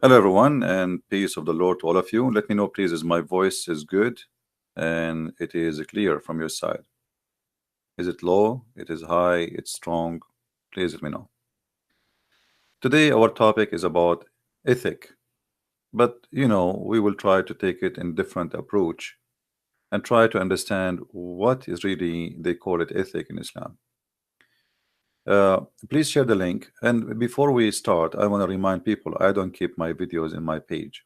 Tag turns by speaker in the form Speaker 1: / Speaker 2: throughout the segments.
Speaker 1: Hello, everyone, and peace of the Lord to all of you. Let me know, please, is my voice is good and it is clear from your side. Is it low? It is high? It's strong? Please let me know. Today, our topic is about ethic, but we will try to take it in different approach and try to understand what is really they call it ethic in Islam. Please share the link. And before we start, I want to remind people I don't keep my videos in my page.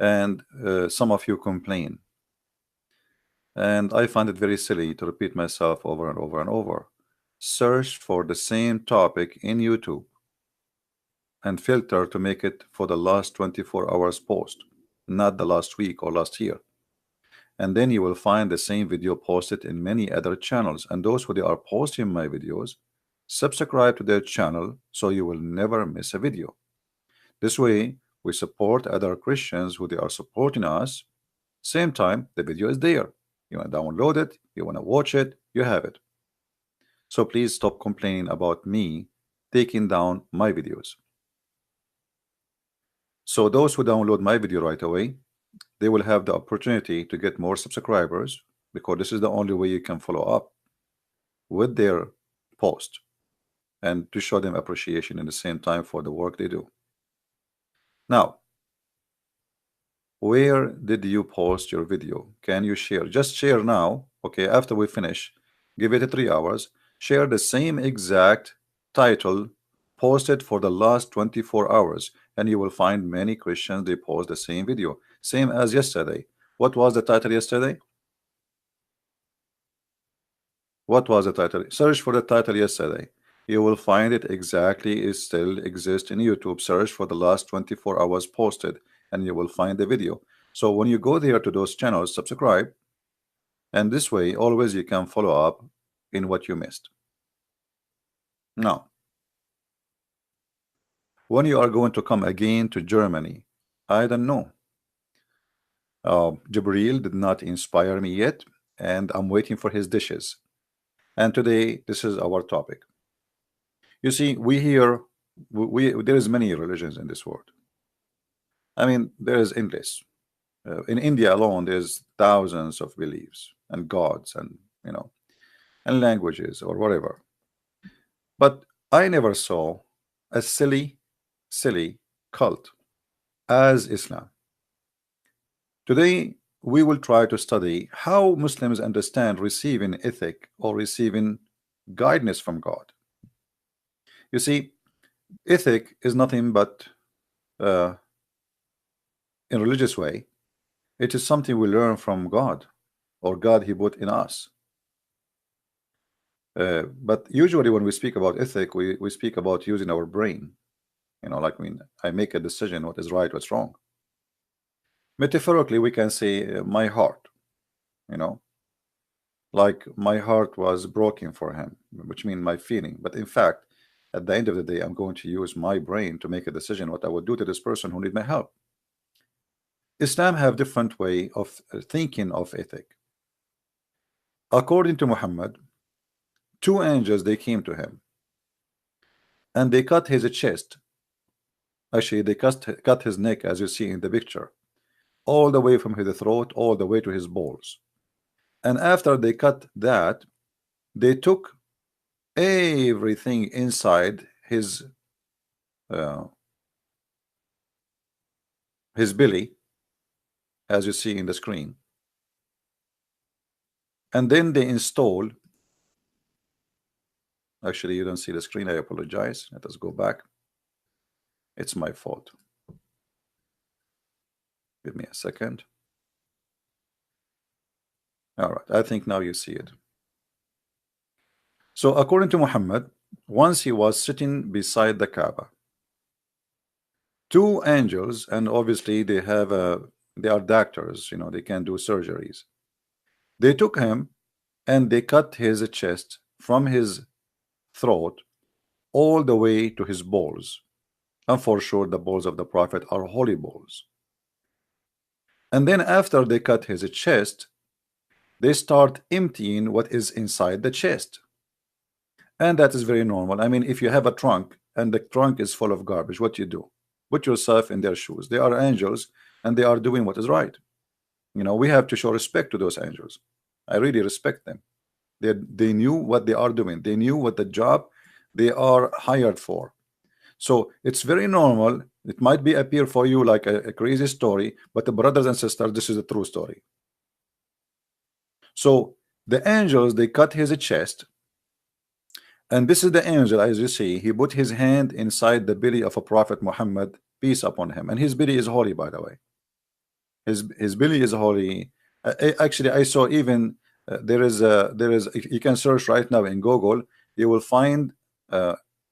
Speaker 1: And some of you complain. And I find it very silly to repeat myself over and over and over. Search for the same topic in YouTube and filter to make it for the last 24 hours post, not the last week or last year. And then you will find the same video posted in many other channels. And those who they are posting my videos, subscribe to their channel so you will never miss a video. This way, we support other Christians who they are supporting us. Same time, the video is there. You want to download it, you want to watch it, you have it. So please stop complaining about me taking down my videos. So those who download my video right away, they will have the opportunity to get more subscribers, because this is the only way you can follow up with their post and to show them appreciation in the same time for the work they do. Now, where did you post your video? Can you share? Just share now. Okay, after we finish, give it 3 hours. Share the same exact title posted for the last 24 hours, and you will find many Christians they post the same video, same as yesterday. What was the title yesterday? What was the title? Search for the title yesterday. You will find it exactly. It still exists in YouTube. Search for the last 24 hours posted, and you will find the video. So when you go there to those channels, subscribe, and this way always you can follow up in what you missed. Now, when you are going to come again to Germany, I don't know. Jibril did not inspire me yet, and I'm waiting for his dishes. And today, this is our topic. You see, we here, there is many religions in this world. I mean, there is endless. In India alone, there's thousands of beliefs and gods and and languages or whatever. But I never saw a silly cult as Islam. Today, we will try to study how Muslims understand receiving ethic or receiving guidance from God. You see, ethic is nothing but, in religious way, it is something we learn from God, or God He put in us. But usually when we speak about ethic, we speak about using our brain. Like I make a decision what is right, what's wrong. Metaphorically, we can say my heart, like my heart was broken for him, which means my feeling. But in fact, at the end of the day, I'm going to use my brain to make a decision what I would do to this person who need my help. Islam have different way of thinking of ethic. According to Muhammad, two angels they came to him and they cut his chest. Actually, they cut his neck, as you see in the picture, all the way from his throat all the way to his balls. And after they cut that, they took everything inside his belly, as you see in the screen, and then they install. Actually, you don't see the screen. I apologize. Let us go back. It's my fault. Give me a second. All right, I think now you see it. So according to Muhammad, once he was sitting beside the Kaaba, two angels, and obviously they are doctors, they can do surgeries. They took him and they cut his chest from his throat all the way to his balls. And for sure the balls of the Prophet are holy balls. And then after they cut his chest, they start emptying what is inside the chest. And that is very normal. I mean, if you have a trunk and the trunk is full of garbage, what you do? Put yourself in their shoes. They are angels and they are doing what is right. You know, we have to show respect to those angels. I really respect them. They knew what they are doing. They knew what the job they are hired for. So it's very normal. It might be appear for you like a crazy story, but the brothers and sisters, this is a true story. So the angels, they cut his chest, and this is the angel, as you see, he put his hand inside the belly of a prophet Muhammad, peace upon him, and his belly is holy, by the way. His belly is holy. Actually, I saw even there is you can search right now in Google. You will find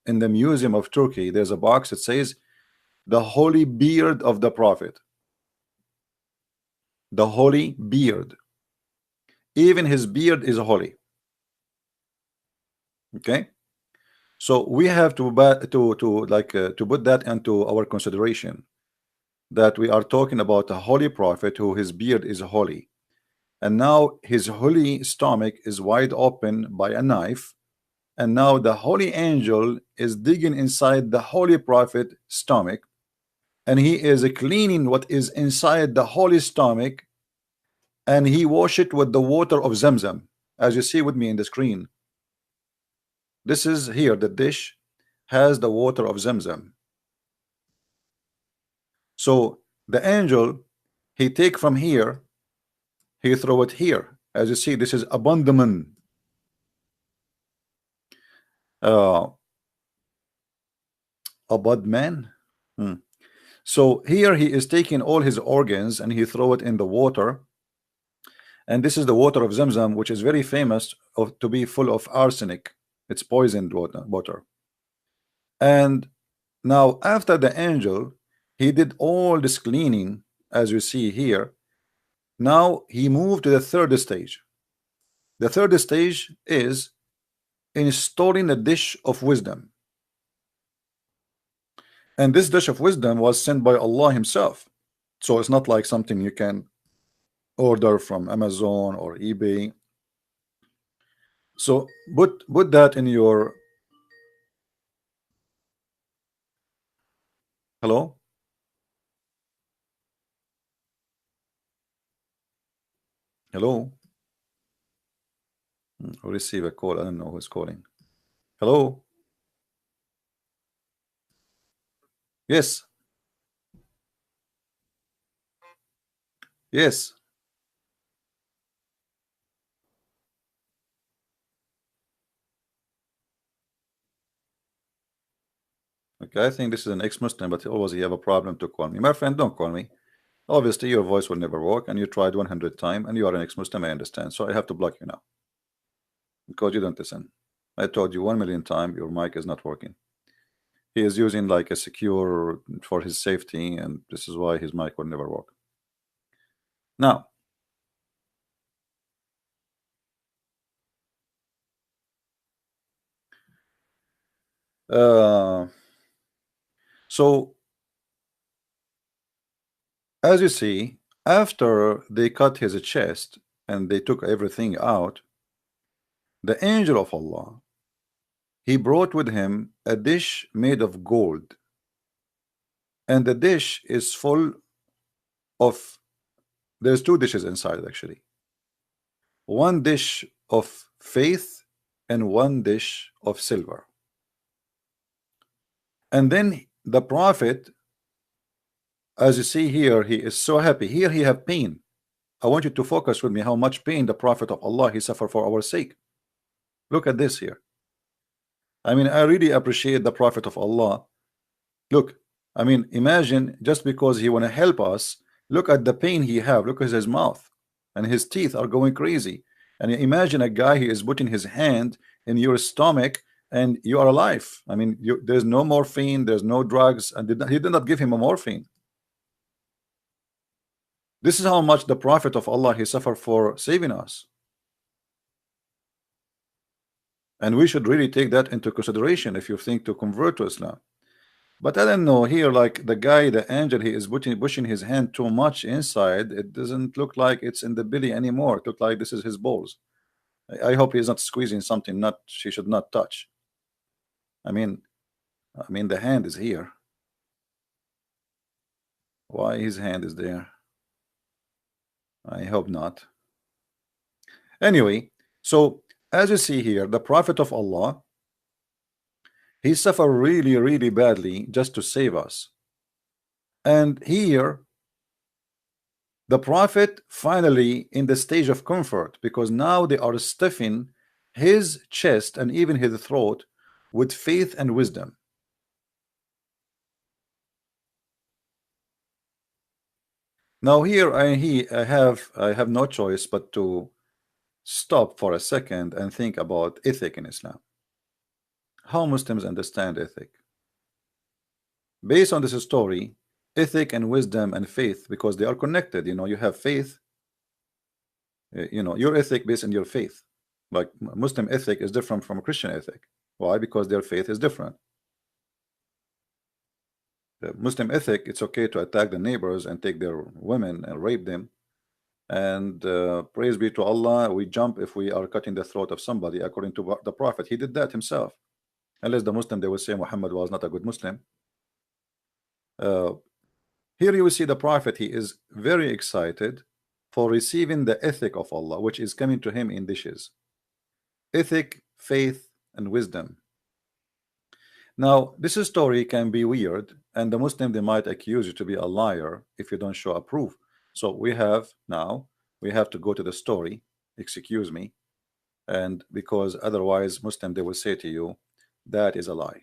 Speaker 1: in the Museum of Turkey there's a box that says the holy beard of the prophet. The holy beard. Even his beard is holy. Okay, so we have to to put that into our consideration, that we are talking about a holy prophet who his beard is holy, and now his holy stomach is wide open by a knife, and now the holy angel is digging inside the holy prophet stomach, and he is cleaning what is inside the holy stomach, and he wash it with the water of Zamzam, as you see with me in the screen. This is here, the dish has the water of Zamzam. So the angel, he take from here, he throw it here. As you see, this is abandonment. Abadman. So here he is taking all his organs and he throw it in the water, and this is the water of Zamzam, which is very famous to be full of arsenic. It's poisoned water. And now after the angel, he did all this cleaning, as you see here. Now he moved to the third stage. The third stage is installing a dish of wisdom. And this dish of wisdom was sent by Allah himself. So it's not like something you can order from Amazon or eBay. So put that in your hello. Hello. Or receive a call. I don't know who's calling. Hello. Yes. Yes. Okay, I think this is an ex-Muslim, but always you have a problem to call me. My friend, don't call me. Obviously, your voice will never work, and you tried 100 times, and you are an ex-Muslim, I understand. So I have to block you now. Because you don't listen. I told you 1,000,000 times your mic is not working. He is using like a secure for his safety, and this is why his mic will never work. Now, so as you see, after they cut his chest and they took everything out, the angel of Allah, he brought with him a dish made of gold, and the dish is full of, there's two dishes inside actually, one dish of faith and one dish of silver. And then the prophet, as you see here, he is so happy. Here he have pain. I want you to focus with me how much pain the prophet of Allah he suffered for our sake. Look at this here. I mean, I really appreciate the prophet of Allah. Look, I mean, imagine just because he want to help us, look at the pain he have. Look at his mouth and his teeth are going crazy. And imagine a guy, he is putting his hand in your stomach and you are alive. I mean, there's no morphine, there's no drugs, and he did not give him a morphine. This is how much the prophet of Allah he suffered for saving us. And we should really take that into consideration if you think to convert to Islam. But I don't know, here like the guy, the angel, he is pushing his hand too much inside. It doesn't look like it's in the belly anymore. It looks like this is his balls. I hope he's not squeezing something not she should not touch. I mean the hand is here. Why his hand is there? I hope not. Anyway, so as you see here, the Prophet of Allah, he suffered really, really badly just to save us. And here, the Prophet finally in the stage of comfort, because now they are stuffing his chest and even his throat with faith and wisdom. Now here I have no choice but to stop for a second and think about ethic in Islam. How Muslims understand ethic. Based on this story, ethic and wisdom and faith, because they are connected. You know, you have faith, you know, your ethic based on your faith. Like Muslim ethic is different from Christian ethic. Why? Because their faith is different. The Muslim ethic, it's okay to attack the neighbors and take their women and rape them. And praise be to Allah, we jump if we are cutting the throat of somebody, according to the Prophet. He did that himself. Unless the Muslim, they will say Muhammad was not a good Muslim. Here you will see the Prophet, he is very excited for receiving the ethic of Allah, which is coming to him in dishes. Ethic, faith, and wisdom. Now, this story can be weird, and the Muslim, they might accuse you to be a liar if you don't show a proof. So we have to go to the story, excuse me, and because otherwise Muslim, they will say to you that is a lie.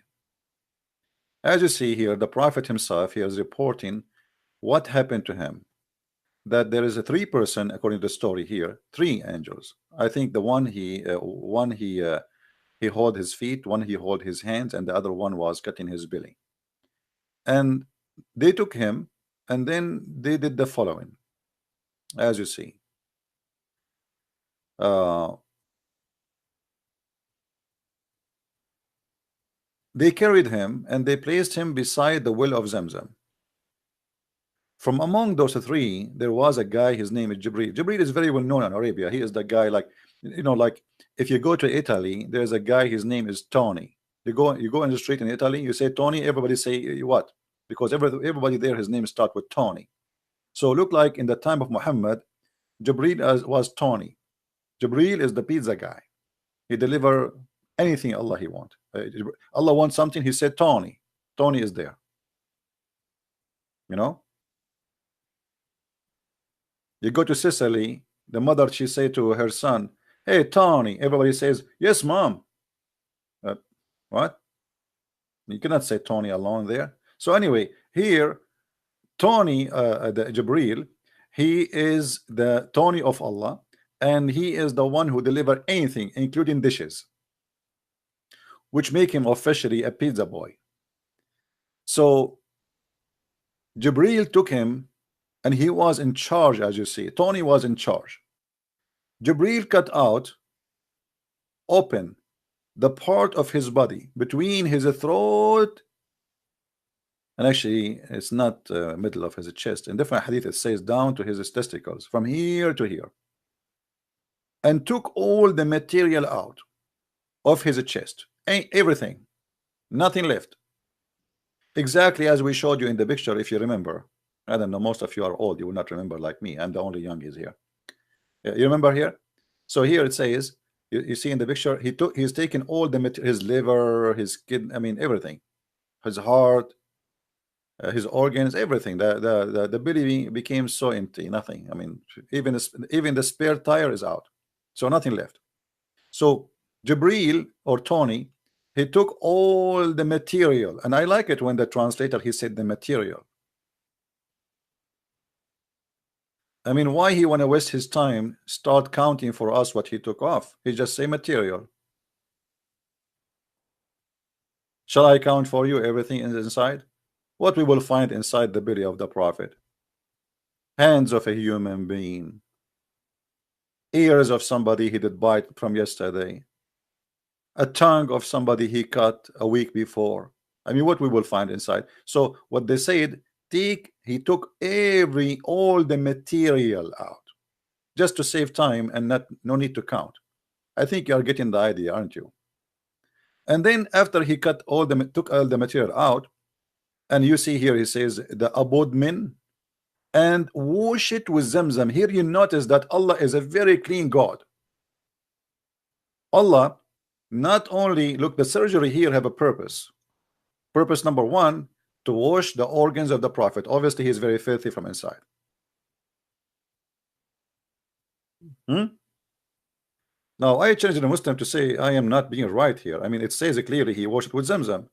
Speaker 1: As you see here, the Prophet himself, he is reporting what happened to him, that there is a three person, according to the story here, three angels. I think the one he hold his feet, one he hold his hands, and the other one was cutting his belly. And they took him, and then they did the following, as you see. They carried him and they placed him beside the well of Zamzam. From among those three, there was a guy, his name is Jibril. Jibril is very well known in Arabia. He is the guy, like, you know, like if you go to Italy, there's a guy, his name is Tony. You go in the street in Italy, you say Tony, everybody say what? Because everybody there, his name start with Tony. So look like in the time of Muhammad, Jibril was Tony. Jibril is the pizza guy. He deliver anything Allah he want. Allah wants something, he said Tony. Tony is there. You know? You go to Sicily, the mother, she say to her son, hey Tony, everybody says yes mom. What? You cannot say Tony alone there. So anyway, here Tony, the Jibril, he is the Tony of Allah, and he is the one who deliver anything, including dishes, which make him officially a pizza boy. So Jibril took him, and he was in charge. As you see, Tony was in charge. Jibril cut out, open the part of his body between his throat, and actually it's not middle of his chest. In different hadith it says down to his testicles, from here to here, and took all the material out of his chest, everything, nothing left, exactly as we showed you in the picture. If you remember, I don't know, most of you are old, you will not remember like me. I'm the only young is here. You remember here? So here it says, you see in the picture, he's taken all the material, his liver, his kidney, I mean everything, his heart, his organs, everything. The belly became so empty, nothing. I mean, even the spare tire is out, so nothing left. So Jibril, or Tony, he took all the material, and I like it when the translator, he said the material. I mean, why he want to waste his time start counting for us what he took off? He just say material. Shall I count for you everything inside? What we will find inside the belly of the Prophet? Hands of a human being, ears of somebody he did bite from yesterday, a tongue of somebody he cut a week before. I mean, what we will find inside. So what they said, he took all the material out, just to save time and no need to count. I think you are getting the idea, aren't you? And then after he took all the material out, and you see here he says the abodmin, and wash it with Zamzam. Here you notice that Allah is a very clean God. Allah not only, look, the surgery here have a purpose. Purpose number one, to wash the organs of the Prophet. Obviously he is very filthy from inside. Now I changed the Muslim to say I am not being right here. I mean, it says clearly he washed it with Zamzam.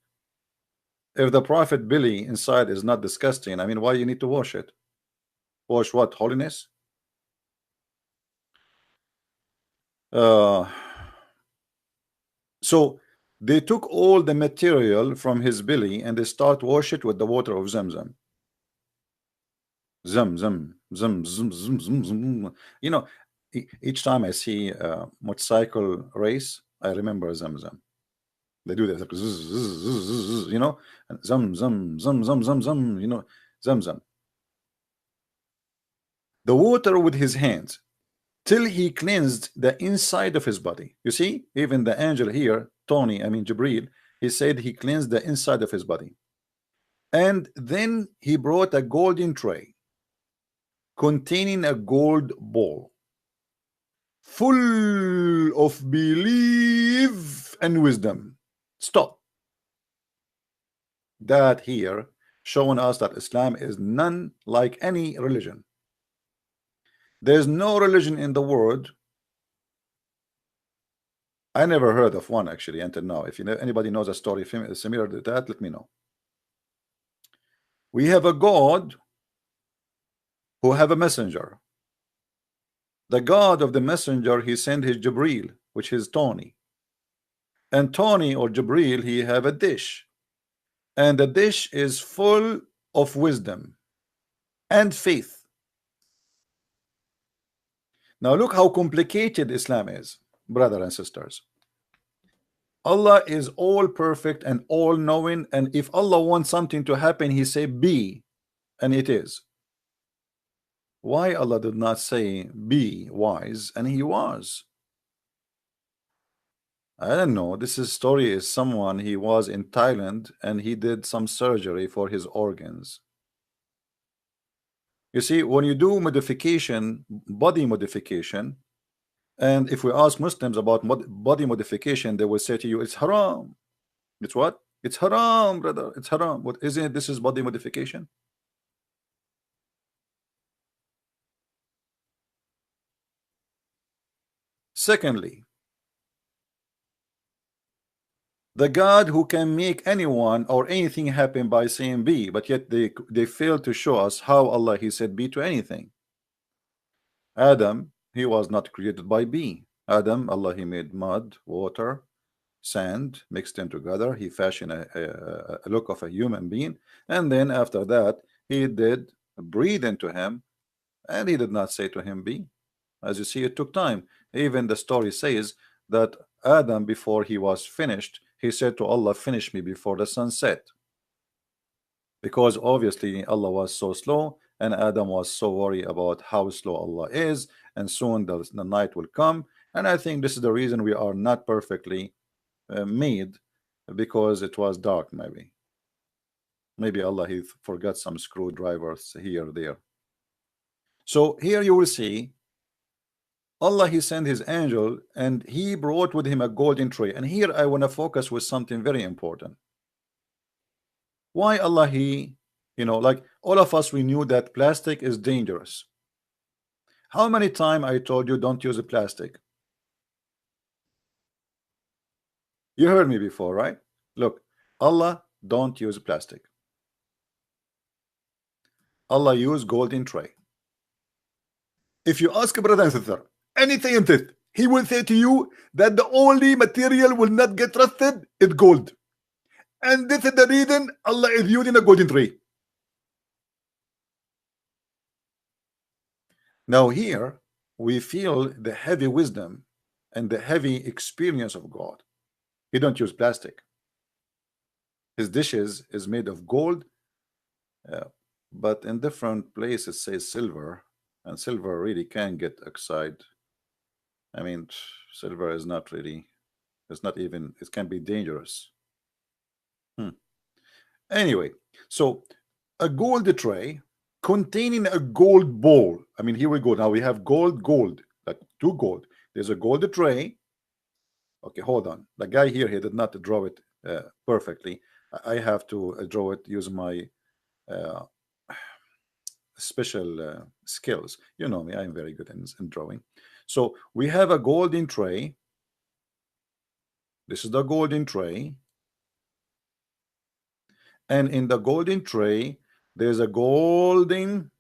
Speaker 1: If the Prophet belly inside is not disgusting, I mean, why you need to wash it? Wash what? Holiness? So they took all the material from his belly and they start wash it with the water of Zamzam. Zam, zam, zam, zam, zam, zam, zam. You know, each time I see a motorcycle race, I remember Zamzam. They do this, you know, and zam, zam, zam, zam, zam, zam, you know, Zamzam. The water with his hands till he cleansed the inside of his body. You see, even the angel here, Tony, I mean Jibril, he said he cleansed the inside of his body. And then he brought a golden tray containing a gold bowl full of belief and wisdom. Stop. That here showing us that Islam is none like any religion. There's no religion in the world. I never heard of one actually until now. If you know, anybody knows a story similar to that, let me know. We have a God who have a messenger. The God of the messenger, he sent his Jibril, which is Tony. And Tony or Jibril, he have a dish. And the dish is full of wisdom and faith. Now look how complicated Islam is, brothers and sisters. Allah is all perfect and all knowing, and if Allah wants something to happen, he say be, and it is. Why Allah did not say be wise, and he was? I don't know. This story is someone, he was in Thailand and he did some surgery for his organs. You see, when you do modification, body modification, and if we ask Muslims about body modification, they will say to you, it's haram. It's what? It's haram, brother. It's haram. What isn't it? This is body modification. Secondly, the God who can make anyone or anything happen by saying be, but yet they fail to show us how Allah he said be to anything. Adam, he was not created by be. Adam, Allah he made mud, water, sand, mixed them together. He fashioned a look of a human being, and then after that he did breathe into him, and he did not say to him be. As you see, it took time. Even the story says that Adam, before he was finished, he said to Allah, finish me before the sun set, because obviously Allah was so slow and Adam was so worried about how slow Allah is, and soon the night will come. And I think this is the reason we are not perfectly made, because it was dark. Maybe Allah he forgot some screwdrivers here or there. So here you will see Allah he sent his angel and he brought with him a golden tray. And here I want to focus with something very important. Why Allah he, you know, like all of us, we knew that plastic is dangerous. How many times I told you don't use a plastic? You heard me before, right? Look, Allah don't use plastic. Allah use golden tray. If you ask a brother and sister any scientist, he will say to you that the only material will not get rusted is gold, and this is the reason Allah is using a golden tray. Now here we feel the heavy wisdom and the heavy experience of God. He don't use plastic. His dishes is made of gold, but in different places says silver, and silver really can get oxide. I mean, silver is not really, it's not even, it can be dangerous. Anyway, so a gold tray containing a gold bowl. I mean, here we go. Now we have gold, like two gold. There's a gold tray. Okay, hold on. The guy here, he did not draw it perfectly. I have to draw it using my uh, special skills. You know me, I'm very good in drawing. So we have a golden tray. This is the golden tray. And in the golden tray, there's a golden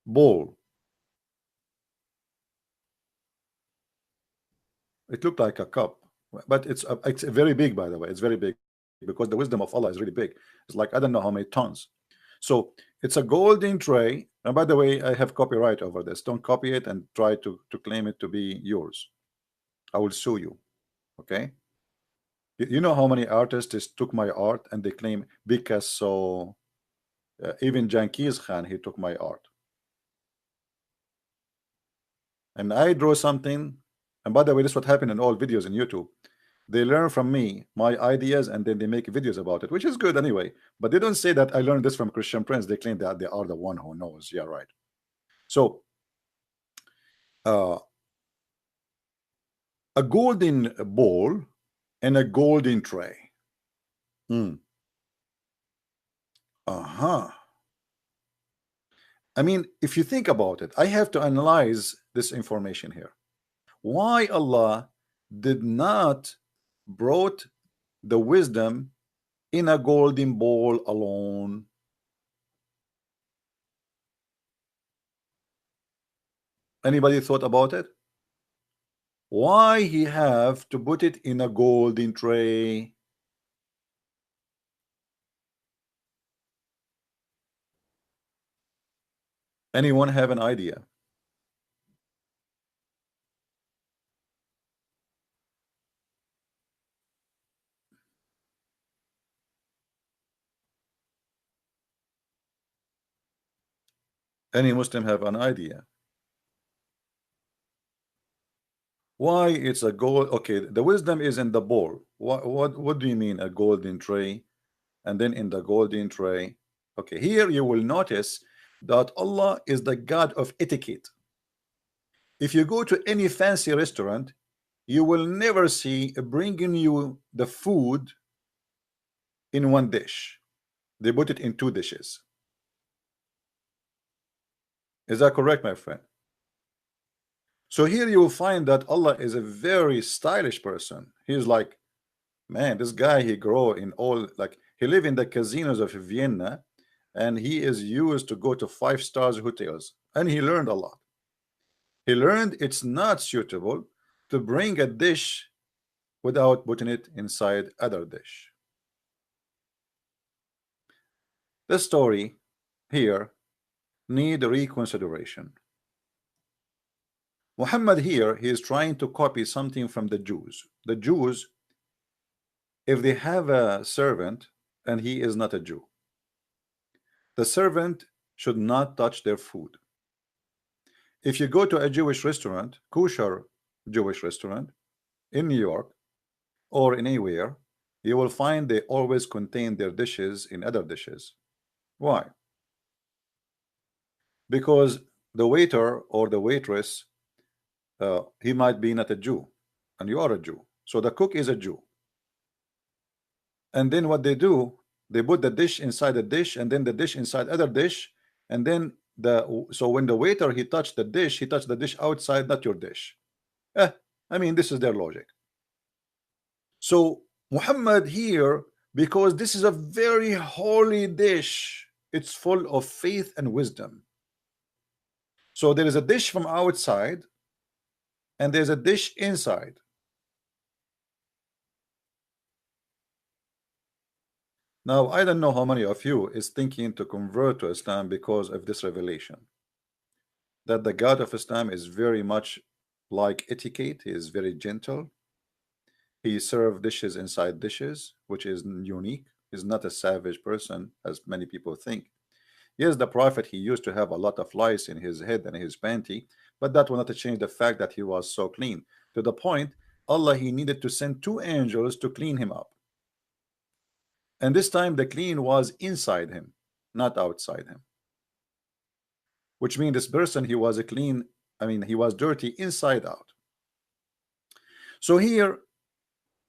Speaker 1: bowl. It looked like a cup, but it's very big, by the way. It's very big because the wisdom of Allah is really big. It's like I don't know how many tons. So it's a golden tray. And by the way, I have copyright over this. Don't copy it and try to claim it to be yours. I will sue you. Okay. You know how many artists took my art and they claim Picasso, even Genghis Khan, he took my art. And I draw something. And by the way, this is what happened in all videos in YouTube. They learn from me my ideas and then they make videos about it, which is good anyway. But they don't say that I learned this from Christian Prince. They claim that they are the one who knows. Yeah, right. So a golden bowl and a golden tray. I mean, if you think about it, I have to analyze this information here. Why Allah did not brought the wisdom in a golden bowl alone? Anybody thought about it? Why he have to put it in a golden tray? Anyone have an idea? Any Muslim have an idea? Why it's a gold? Okay, the wisdom is in the bowl. What do you mean a golden tray? And then in the golden tray. Okay, here you will notice that Allah is the God of etiquette. If you go to any fancy restaurant, you will never see bringing you the food in one dish. They put it in two dishes. Is that correct, my friend? So here you will find that Allah is a very stylish person. He's like, man, this guy, he grow in all, like he live in the casinos of Vienna and he is used to go to 5-star hotels and he learned a lot. He learned it's not suitable to bring a dish without putting it inside other dish. The story here need reconsideration. Muhammad here, he is trying to copy something from the Jews. The Jews, if they have a servant and he is not a Jew, the servant should not touch their food. If you go to a Jewish restaurant, kosher Jewish restaurant in New York or anywhere, you will find they always contain their dishes in other dishes. Why? Because the waiter or the waitress, he might be not a Jew and you are a Jew, so the cook is a Jew. And then what they do, they put the dish inside the dish and then the dish inside other dish, and then so when the waiter he touched the dish, he touched the dish outside, not your dish. I mean, this is their logic. So Muhammad here, because this is a very holy dish, it's full of faith and wisdom. So there is a dish from outside and there's a dish inside. Now, I don't know how many of you is thinking to convert to Islam because of this revelation. That the God of Islam is very much like etiquette. He is very gentle. He serves dishes inside dishes, which is unique. He's not a savage person, as many people think. Yes, the Prophet, he used to have a lot of lice in his head and his panty, but that will not change the fact that he was so clean. To the point, Allah, he needed to send 2 angels to clean him up. And this time the clean was inside him, not outside him. Which means this person, he was a clean, I mean, he was dirty inside out. So here,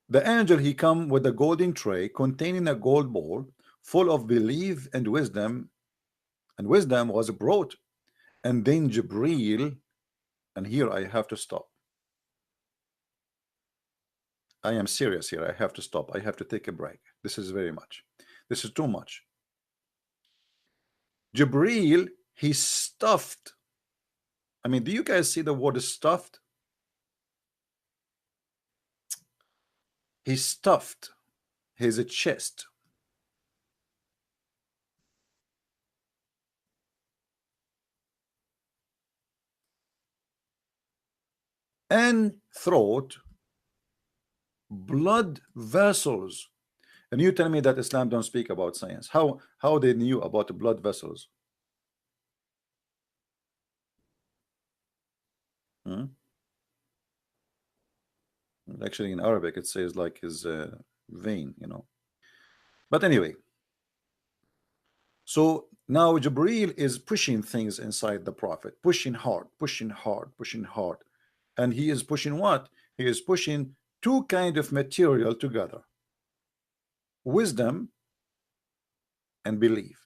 Speaker 1: the angel, he come with a golden tray containing a gold bowl full of belief and wisdom was brought. And then Jibreel, and here I have to stop. I am serious here. I have to stop. I have to take a break. This is very much. This is too much. Jibreel, he stuffed. I mean, do you guys see the word stuffed? He stuffed his chest and throat blood vessels. And you tell me that Islam don't speak about science. How they knew about the blood vessels? Hmm? Actually, in Arabic, it says like his vein, you know. But anyway, so now Jibreel is pushing things inside the Prophet, pushing hard, pushing hard, pushing hard. And he is pushing what? He is pushing two kind of material together: wisdom and belief.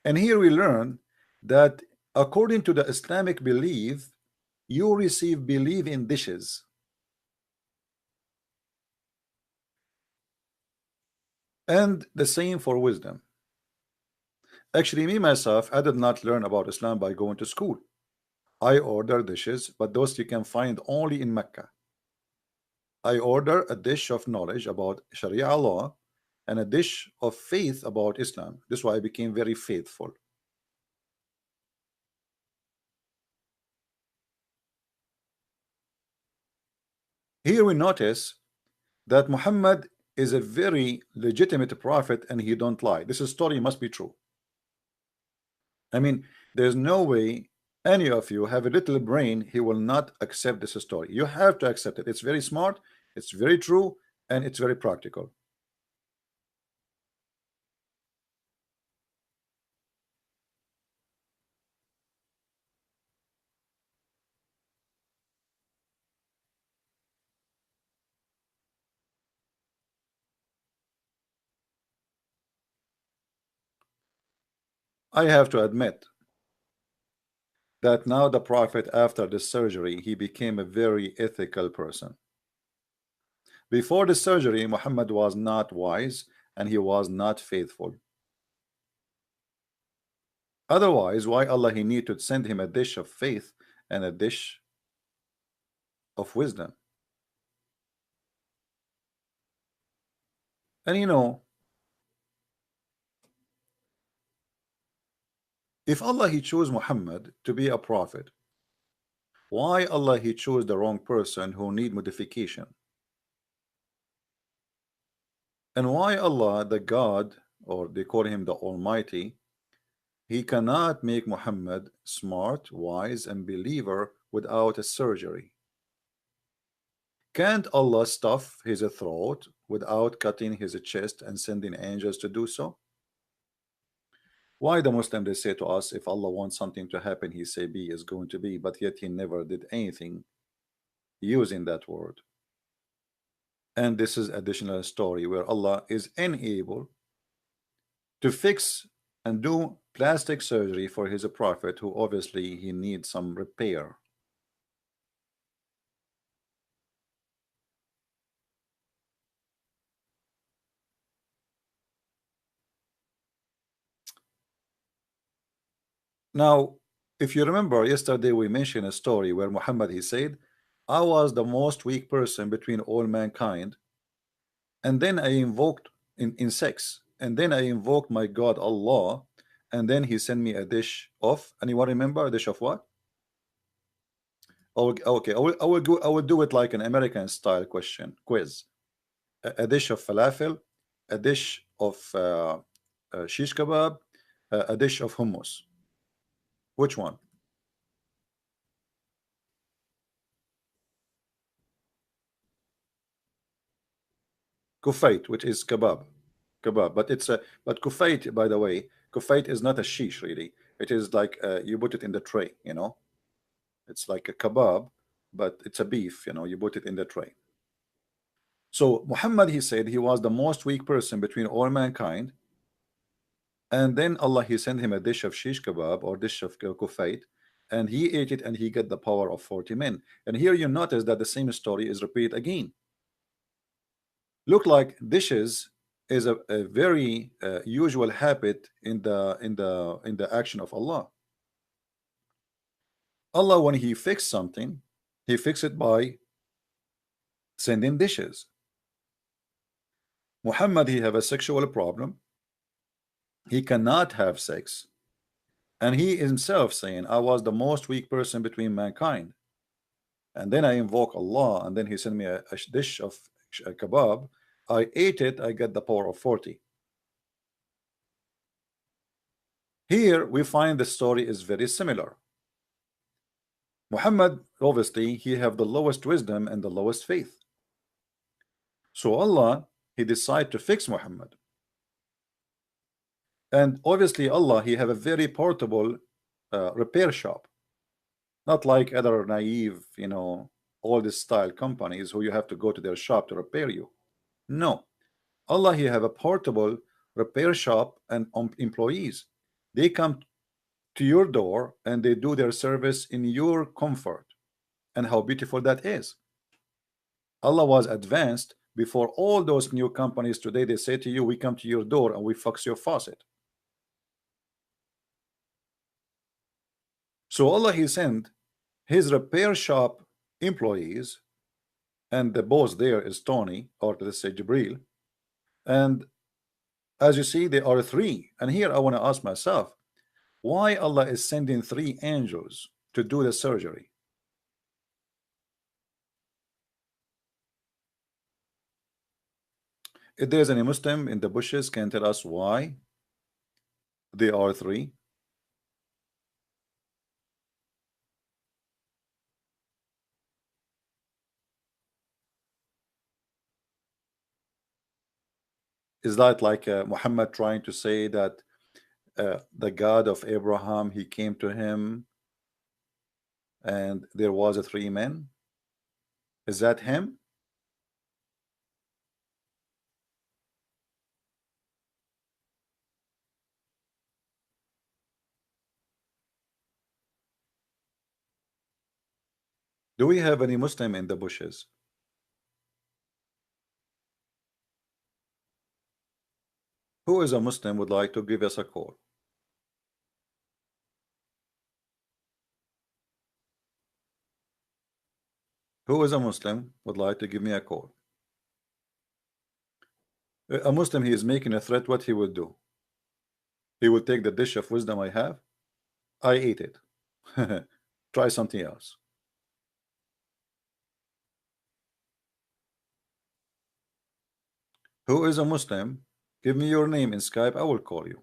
Speaker 1: And here we learn that according to the Islamic belief, you receive belief in dishes. And the same for wisdom. Actually, me myself, I did not learn about Islam by going to school. I order dishes, but those you can find only in Mecca. I order a dish of knowledge about Sharia law and a dish of faith about Islam. This is why I became very faithful. Here we notice that Muhammad is a very legitimate prophet and he don't lie. This story must be true. I mean, there's no way any of you have a little brain, he will not accept this story. You have to accept it. It's very smart, it's very true, and it's very practical. I have to admit that now the prophet, after the surgery, he became a very ethical person. Before the surgery, Muhammad was not wise and he was not faithful. Otherwise, why Allah he need to send him a dish of faith and a dish of wisdom? And you know, if Allah he chose Muhammad to be a prophet, why Allah he chose the wrong person who need modification? And why Allah, the God, or they call him the Almighty, he cannot make Muhammad smart, wise, and believer without a surgery? Can't Allah stuff his throat without cutting his chest and sending angels to do so? Why the Muslim they say to us, if Allah wants something to happen, he say be is going to be, but yet he never did anything using that word. And this is additional story where Allah is unable to fix and do plastic surgery for his prophet, who obviously he needs some repair. Now, if you remember, yesterday we mentioned a story where Muhammad he said, I was the most weak person between all mankind, and then I invoked in sex, and then I invoked my God Allah, and then he sent me a dish of, anyone remember a dish of what? Oh, okay, I will do it like an American style question quiz. A dish of falafel, a dish of shish kebab, a dish of hummus. Which one? Kufait, which is kebab. kebab, but it's a but kufait, by the way, kufait is not a shish really. It is like you put it in the tray, you know. It's like a kebab, but it's a beef, you know. You put it in the tray. So Muhammad, he said he was the most weak person between all mankind, and then Allah, he sent him a dish of shish kebab or dish of kufait, and he ate it and he got the power of 40 men. And here you notice that the same story is repeated again. Look like dishes is a very usual habit in the action of Allah. Allah, when he fixed something, he fixed it by sending dishes. Muhammad, he have a sexual problem. He cannot have sex, and he himself saying, I was the most weak person between mankind, and then I invoke Allah, and then he sent me a dish of a kebab. I ate it, I get the power of 40. Here we find the story is very similar. Muhammad, obviously, he have the lowest wisdom and the lowest faith. So Allah, he decided to fix Muhammad. And obviously Allah, he have a very portable repair shop. Not like other naive, you know, all this style companies who you have to go to their shop to repair you. No. Allah, he have a portable repair shop and employees. They come to your door and they do their service in your comfort. And how beautiful that is. Allah was advanced before all those new companies today. They say to you, we come to your door and we fix your faucet. So Allah, he sent his repair shop employees, and the boss there is Tony, or let's say Jibril. And as you see, there are three. And here I want to ask myself, why Allah is sending three angels to do the surgery? If there's any Muslim in the bushes, can tell us why there are three? Is that like Muhammad trying to say that the God of Abraham, he came to him and there was a three men? Is that him? Do we have any Muslim in the bushes? Who is a Muslim would like to give us a call? Who is a Muslim would like to give me a call? A Muslim, he is making a threat. What he will do? He will take the dish of wisdom I have. I ate it. Try something else. Who is a Muslim? Give me your name in Skype. I will call you.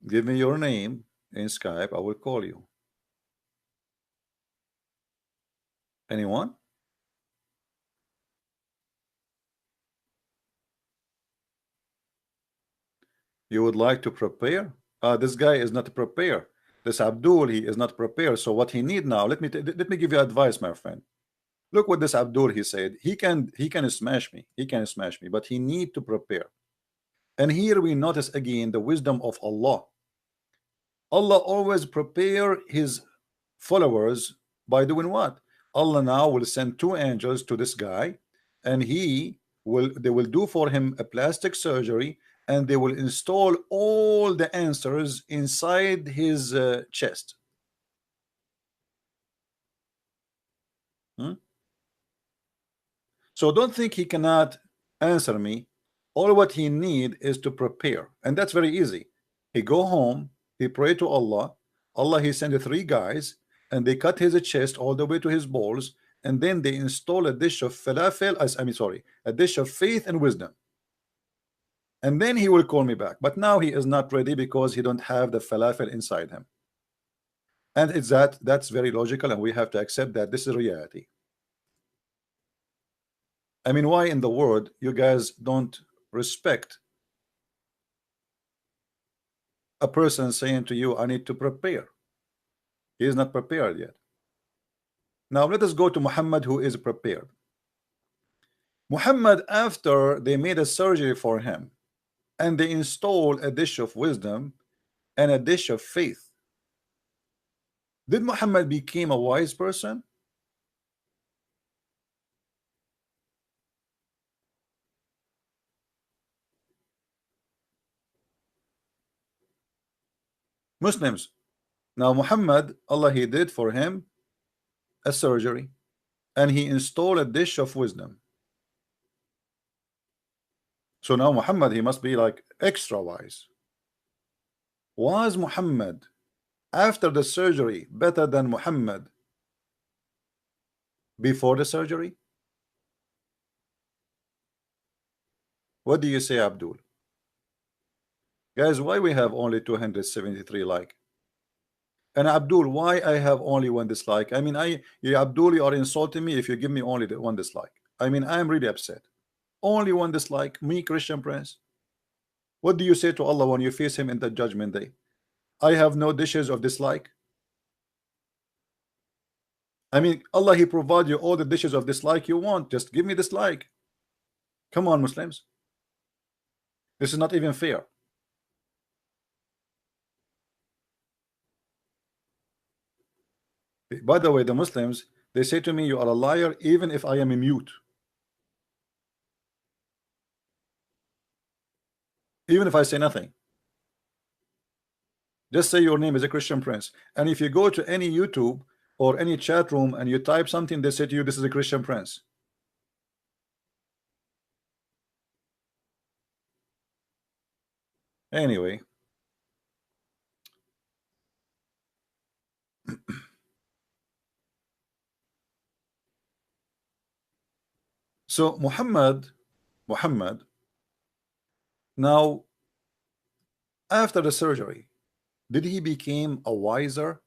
Speaker 1: Give me your name in Skype. I will call you. Anyone? You would like to prepare? This guy is not prepared. This Abdul, he is not prepared. So what he need now? Let me give you advice, my friend. Look what this Abdul, he said. He can smash me. He can smash me, but he need to prepare. And here we notice again the wisdom of Allah. Allah always prepare his followers by doing what? Allah now will send two angels to this guy, and they will do for him a plastic surgery, and they will install all the answers inside his chest. So don't think he cannot answer me. All what he need is to prepare, and that's very easy. He go home, he pray to Allah. Allah, he sent three guys, and they cut his chest all the way to his balls, and then they install a dish of falafel, a dish of faith and wisdom. And then he will call me back. But now he is not ready because he don't have the falafel inside him. And that's very logical, and we have to accept that this is reality. I mean, why in the world you guys don't respect a person saying to you, I need to prepare? He is not prepared yet. Now let us go to Muhammad, who is prepared. Muhammad, after they made a surgery for him and they installed a dish of wisdom and a dish of faith, did Muhammad become a wise person? Muslims, now Muhammad, Allah, he did for him a surgery and he installed a dish of wisdom. So now Muhammad, he must be like extra wise. Was Muhammad after the surgery better than Muhammad before the surgery? What do you say, Abdul? Guys, why we have only 273 like? And Abdul, why I have only one dislike? I mean, Abdul, you are insulting me if you give me only the one dislike. I mean, I am really upset. Only one dislike, me, Christian Prince. What do you say to Allah when you face him in the judgment day? I have no dishes of dislike. I mean, Allah, he provide you all the dishes of dislike you want. Just give me dislike. Come on, Muslims. This is not even fair. By the way, the Muslims, they say to me, you are a liar even if I am a mute. Even if I say nothing. Just say your name is a Christian Prince. And if you go to any YouTube or any chat room and you type something, they say to you, this is a Christian Prince. Anyway. So Muhammad, now after the surgery, did he become a wiser?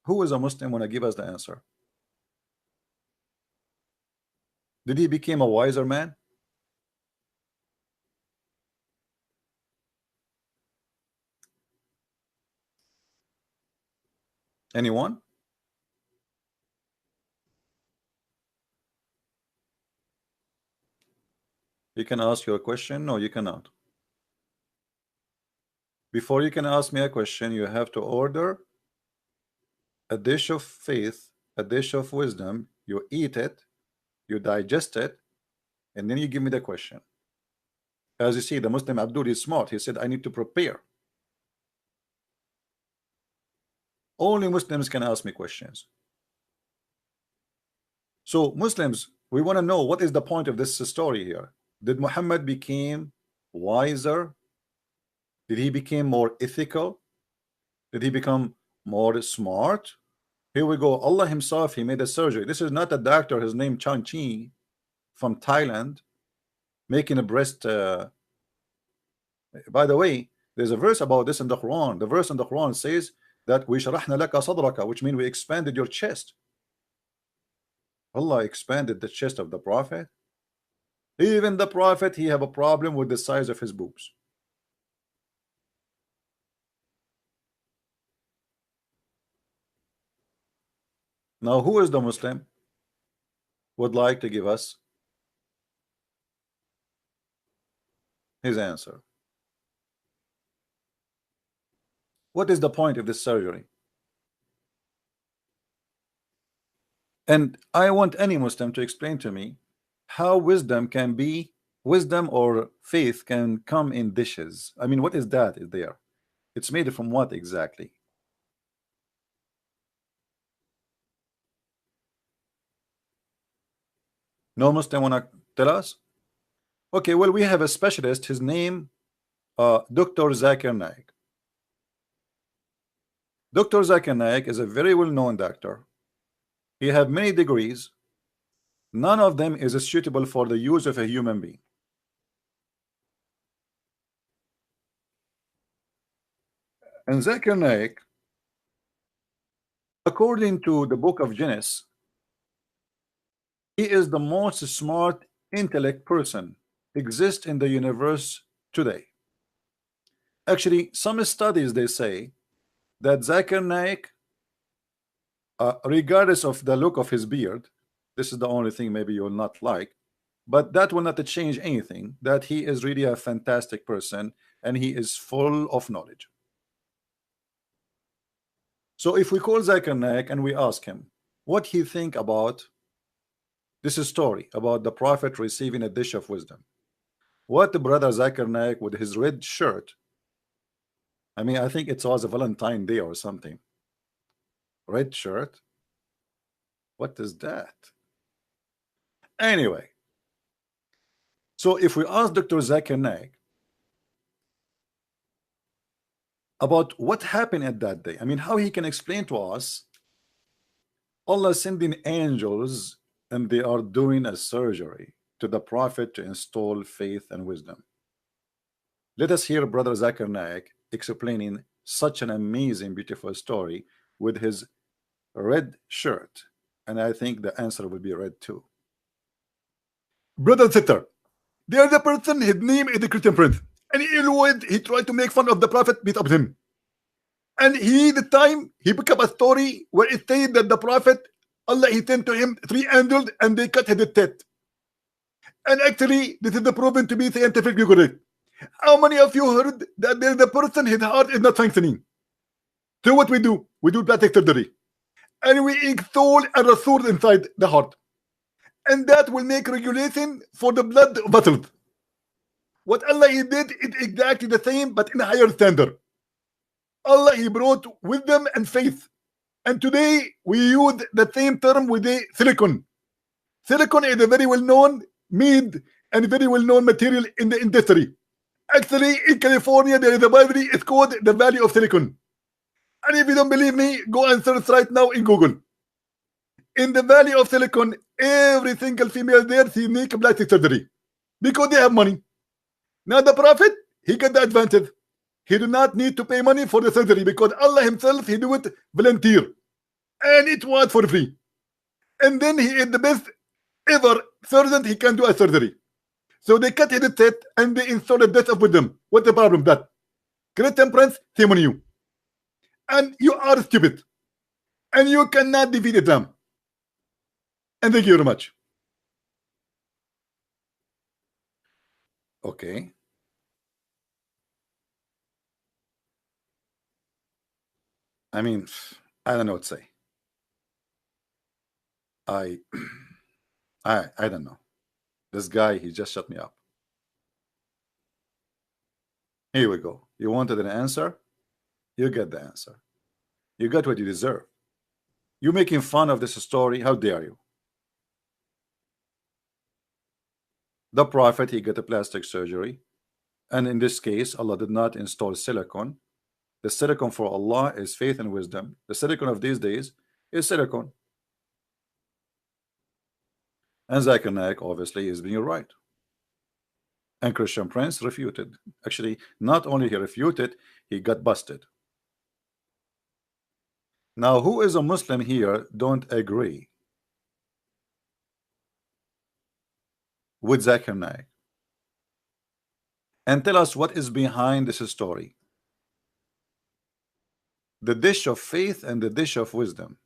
Speaker 1: Who is a Muslim when I give us the answer? Did he become a wiser man? Anyone? You can ask your question. No, you cannot. Before you can ask me a question, you have to order a dish of faith, a dish of wisdom. You eat it, you digest it, and then you give me the question. As you see, the Muslim Abdul is smart. He said, I need to prepare. Only Muslims can ask me questions. So Muslims, we want to know what is the point of this story here. Did Muhammad become wiser? Did he become more ethical? Did he become more smart? Here we go. Allah himself, he made a surgery. This is not a doctor, his name Chan Chi from Thailand, making a breast. By the way, there's a verse about this in the Quran. The verse in the Quran says that we sharahna laka sadraka, which means we expanded your chest. Allah expanded the chest of the Prophet. Even the Prophet, he have a problem with the size of his boobs. Now, who is the Muslim would like to give us his answer? What is the point of this surgery? And I want any Muslim to explain to me how wisdom can be, wisdom or faith can come in dishes. I mean, what is that is there? It's made from what exactly? No Muslim wanna tell us? Okay, well, we have a specialist. His name, Dr. Zakir Naik. Dr. Zakir Naik is a very well-known doctor. He have many degrees. None of them is suitable for the use of a human being. And Zakir Naik, according to the book of Genesis, he is the most smart intellect person exists in the universe today. Actually, some studies they say that Zakir Naik, regardless of the look of his beard, this is the only thing maybe you will not like, but that will not change anything, that he is really a fantastic person and he is full of knowledge. So if we call Zakir Naik and we ask him what he think about this story about the prophet receiving a dish of wisdom, what the brother Zakir Naik with his red shirt, I mean, I think it was a Valentine Day or something, red shirt, what is that? Anyway, so if we ask Dr. Zakir Naik about what happened at that day, I mean, how he can explain to us Allah sending angels and they are doing a surgery to the prophet to install faith and wisdom. Let us hear brother Zakir Naik explaining such an amazing, beautiful story with his red shirt, and I think the answer will be red too. Brother and sister, they are the person, his name is the Christian Prince, and he tried to make fun of the prophet, beat up him. And the time he picked up a story where it said that the prophet, Allah, he sent to him 3 angels and they cut his head. And actually, this is proven to be scientifically correct. How many of you heard that there is a person, his heart is not functioning? So what we do? We do plastic surgery. And we install a Rasul inside the heart. And that will make regulation for the blood vessels. What Allah he did is exactly the same, but in a higher standard. Allah he brought wisdom and faith. And today we use the same term with the silicon. Silicon is a very well-known made and very well-known material in the industry. Actually, in California, there is a library, it's called the Valley of Silicon. And if you don't believe me, go and search right now in Google. In the Valley of Silicon, every single female there, she make plastic surgery because they have money. Now the prophet, he got the advantage. He do not need to pay money for the surgery because Allah himself, he do it volunteer. And it was for free. And then he is the best ever surgeon, he can do a surgery. So they cut his head and they installed a death of wisdom. What's the problem with that? Christian Prince, shame on you. And you are stupid. And you cannot defeat Islam. And thank you very much. Okay. I mean, I don't know what to say. I don't know. This guy, he just shut me up. Here we go. You wanted an answer? You get the answer. You got what you deserve. You making fun of this story? How dare you? The prophet, he got a plastic surgery. And in this case, Allah did not install silicon. The silicon for Allah is faith and wisdom. The silicon of these days is silicon. And Zakir Naik obviously is being right. And Christian Prince refuted. Actually, not only he refuted, he got busted. Now, who is a Muslim here don't agree with Zakir Naik? And tell us what is behind this story. The dish of faith and the dish of wisdom.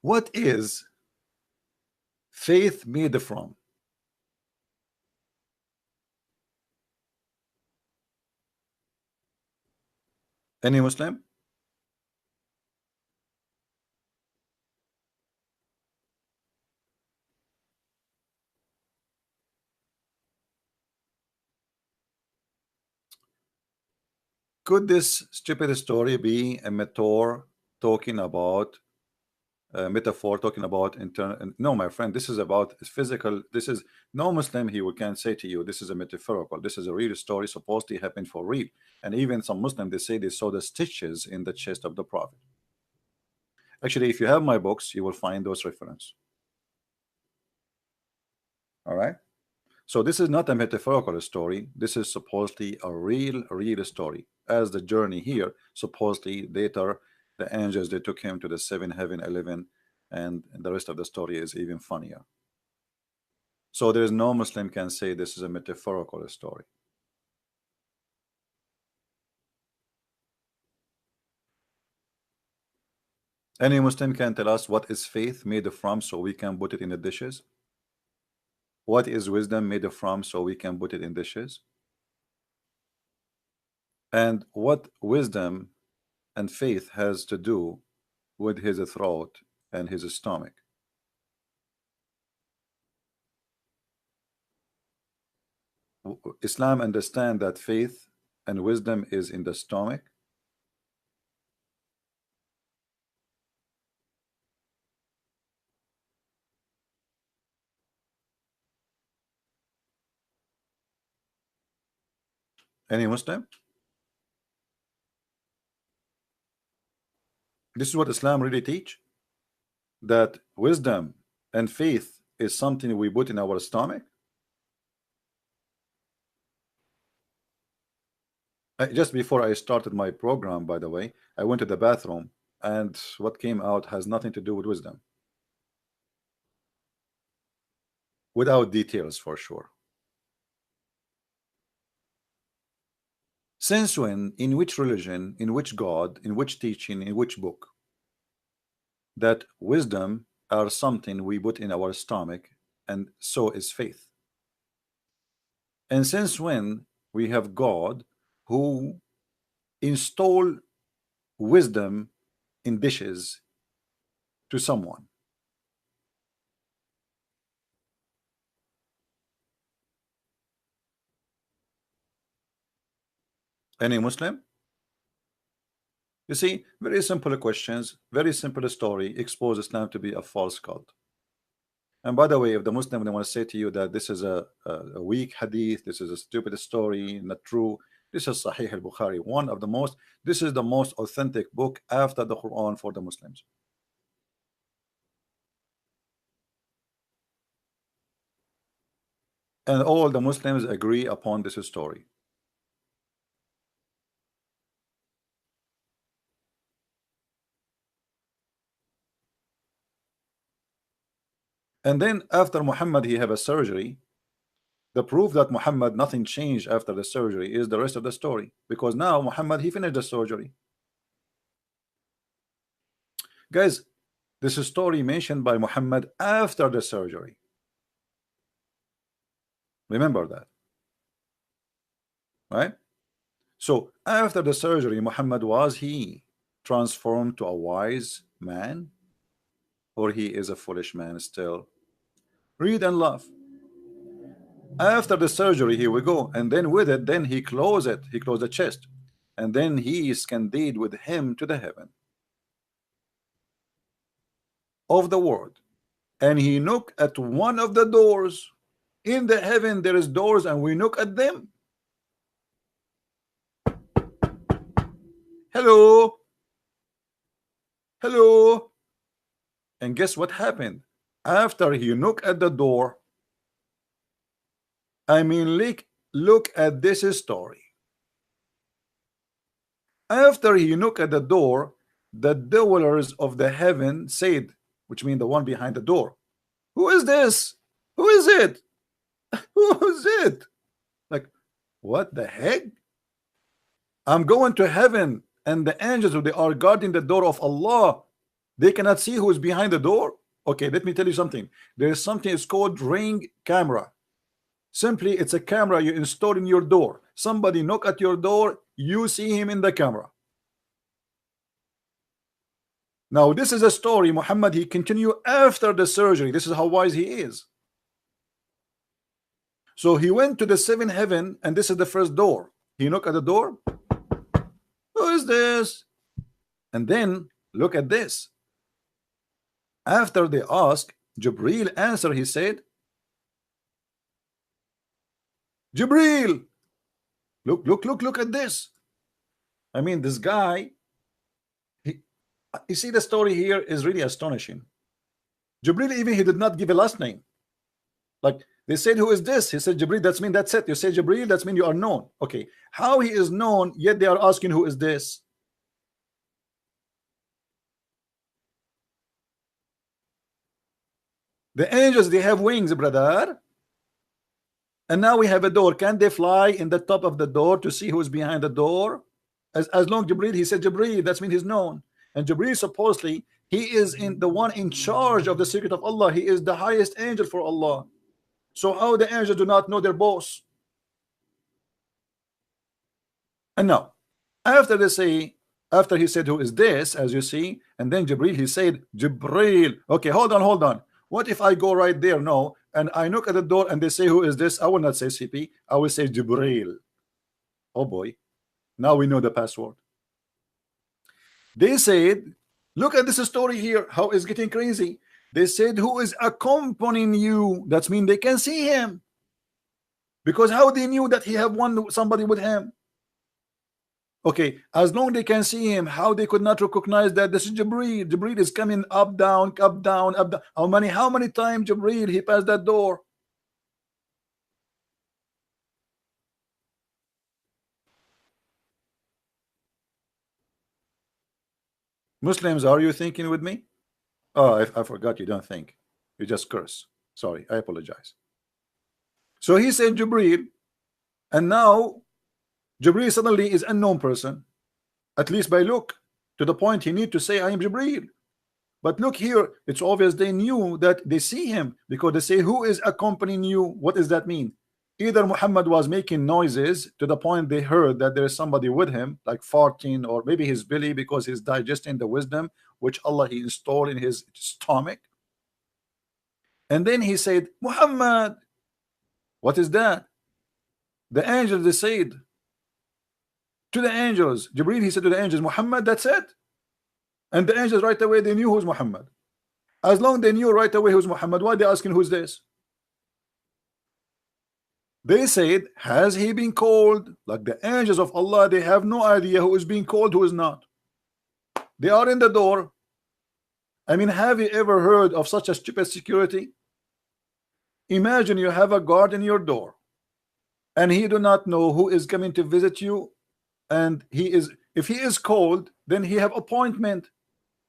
Speaker 1: What is faith made from? Any Muslim? Could this stupid story be a metaphor talking about internal? No, my friend, this is about physical. This is no Muslim here we can say to you this is a metaphorical. This is a real story, supposedly happened for real. And even some Muslim, they say they saw the stitches in the chest of the prophet. Actually, if you have my books, you will find those reference. All right. So this is not a metaphorical story. This is supposedly a real story. As the journey here, supposedly later, the angels, they took him to the 7th heaven, 11, and the rest of the story is even funnier. So there is no Muslim can say this is a metaphorical story. Any Muslim can tell us what is faith made from so we can put it in the dishes? What is wisdom made from so we can put it in dishes? And what wisdom and faith has to do with his throat and his stomach? Islam understand that faith and wisdom is in the stomach. Any Muslim? This is what Islam really teach, that wisdom and faith is something we put in our stomach. Just before I started my program, by the way, I went to the bathroom, and what came out has nothing to do with wisdom, without details for sure. Since when, in which religion, in which God, in which teaching, in which book, that wisdom are something we put in our stomach, and so is faith? And since when we have God who install wisdom in dishes to someone? Any Muslim? You see, very simple questions, very simple story, expose Islam to be a false cult. And by the way, if the Muslim, they want to say to you that this is a weak hadith, this is a stupid story, not true, this is Sahih al-Bukhari, one of the most, this is the most authentic book after the Quran for the Muslims. And all the Muslims agree upon this story. And then after Muhammad, he have a surgery. The proof that Muhammad nothing changed after the surgery is the rest of the story, because now Muhammad, he finished the surgery. Guys, this is a story mentioned by Muhammad after the surgery. Remember that, right? So after the surgery, Muhammad, was he transformed to a wise man, or he is a foolish man still? Read and laugh. After the surgery, here we go, and then with it, then he closed it, he closed the chest, and then he scanded with him to the heaven of the world, and he knocked at one of the doors. In the heaven there is doors, and we knock at them. Hello, hello. And guess what happened after he knocked at the door? I mean, look at this story. After he knocked at the door, the dwellers of the heaven said, which means the one behind the door, who is this? Who is it? Who is it? Like, what the heck? I'm going to heaven, and the angels, they are guarding the door of Allah. They cannot see who is behind the door. Okay, let me tell you something. There is something, it's called ring camera. Simply, it's a camera you install in your door. Somebody knock at your door, you see him in the camera. Now this is a story. Muhammad, he continued after the surgery. This is how wise he is. So he went to the 7th heaven, and this is the first door. He knocked at the door. Who is this? And then look at this. After they asked, Jibril answered. He said, Jibril, look at this. I mean, this guy, you see, the story here is really astonishing. Jibril, even he did not give a last name. Like, they said, who is this? He said, Jibril. That's mean that's it. You say Jibril, that's mean you are known. Okay, how he is known, yet they are asking who is this? The angels, they have wings, brother. And now we have a door. Can they fly in the top of the door to see who's behind the door? As long Jibreel, he said Jibreel, that's mean he's known. And Jibreel supposedly he is in the one in charge of the secret of Allah. He is the highest angel for Allah. So how the angels do not know their boss? And now, after they say, after he said, who is this, as you see, and then Jibreel, he said, Jibreel. Okay, hold on. What if I go right there? No, and I knock at the door and they say, who is this? I will not say CP, I will say Jibreel. Oh boy, now we know the password. They said, look at this story here, how it's getting crazy. They said, who is accompanying you? That means they can see him. Because how they knew that he have somebody with him? Okay, as long they can see him, how they could not recognize that this is Jibreel? Jibreel is coming up, down, up, down, up, down. How many times Jibreel he passed that door? Muslims, are you thinking with me? Oh, I forgot you don't think. You just curse. Sorry, I apologize. So he said Jibreel, and now Jibreel suddenly is unknown person, at least by look, to the point he need to say I am Jibreel. But look here, it's obvious they knew that they see him, because they say who is accompanying you. What does that mean? Either Muhammad was making noises to the point they heard that there is somebody with him, like farting, or maybe his belly, because he's digesting the wisdom which Allah he installed in his stomach. And then he said, Muhammad. What is that? The angels, they said to the angels, Jibreel, he said to the angels, Muhammad, that's it. And the angels right away, they knew who's Muhammad. As long they knew right away who's Muhammad, why they asking who's this? They said, has he been called? Like the angels of Allah, they have no idea who is being called, who is not. They are in the door. I mean, have you ever heard of such a stupid security? Imagine you have a guard in your door, and he do not know who is coming to visit you, and if he is called, then he have appointment.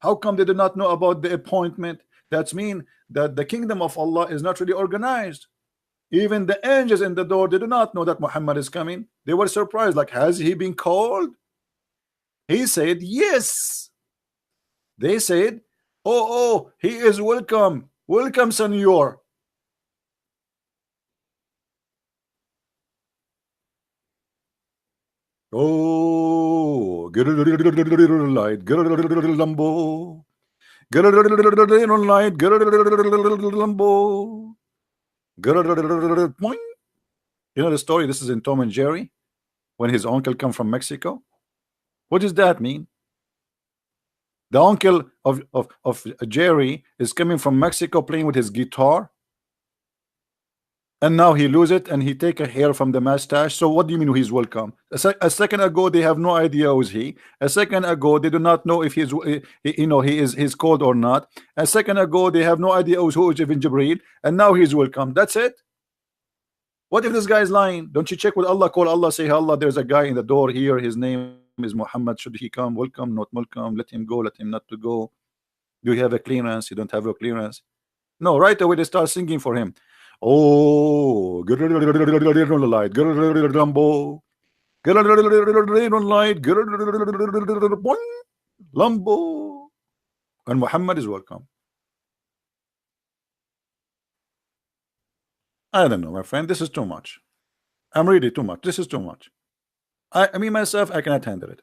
Speaker 1: How come they do not know about the appointment? That's mean that the kingdom of Allah is not really organized. Even the angels in the door, they do not know that Muhammad is coming. They were surprised, like, has he been called? He said yes. They said, oh, he is welcome, senor. Oh, get a little light, get a little Lambo, get a little light, get a little Lambo, get a little point. You know the story? This is in Tom and Jerry, when his uncle come from Mexico. What does that mean? The uncle of Jerry is coming from Mexico playing with his guitar, and now he lose it and he take a hair from the mustache. So what do you mean he's welcome? A second ago they have no idea who's he. A second ago they do not know if he's he's called or not. A second ago they have no idea who is even Jibreel, and now he's welcome. That's it. What if this guy is lying? Don't you check with Allah? Call Allah, say Allah, there's a guy in the door here, his name is Muhammad, should he come? Welcome, not welcome, let him go, let him not to go. Do you have a clearance? You don't have a clearance. No, right away they start singing for him. Oh, get a little light, get a little Lambo, get a little light, get a little Lambo, and Muhammad is welcome. I don't know, my friend. This is too much. I'm really too much. This is too much. I mean myself, I cannot handle it.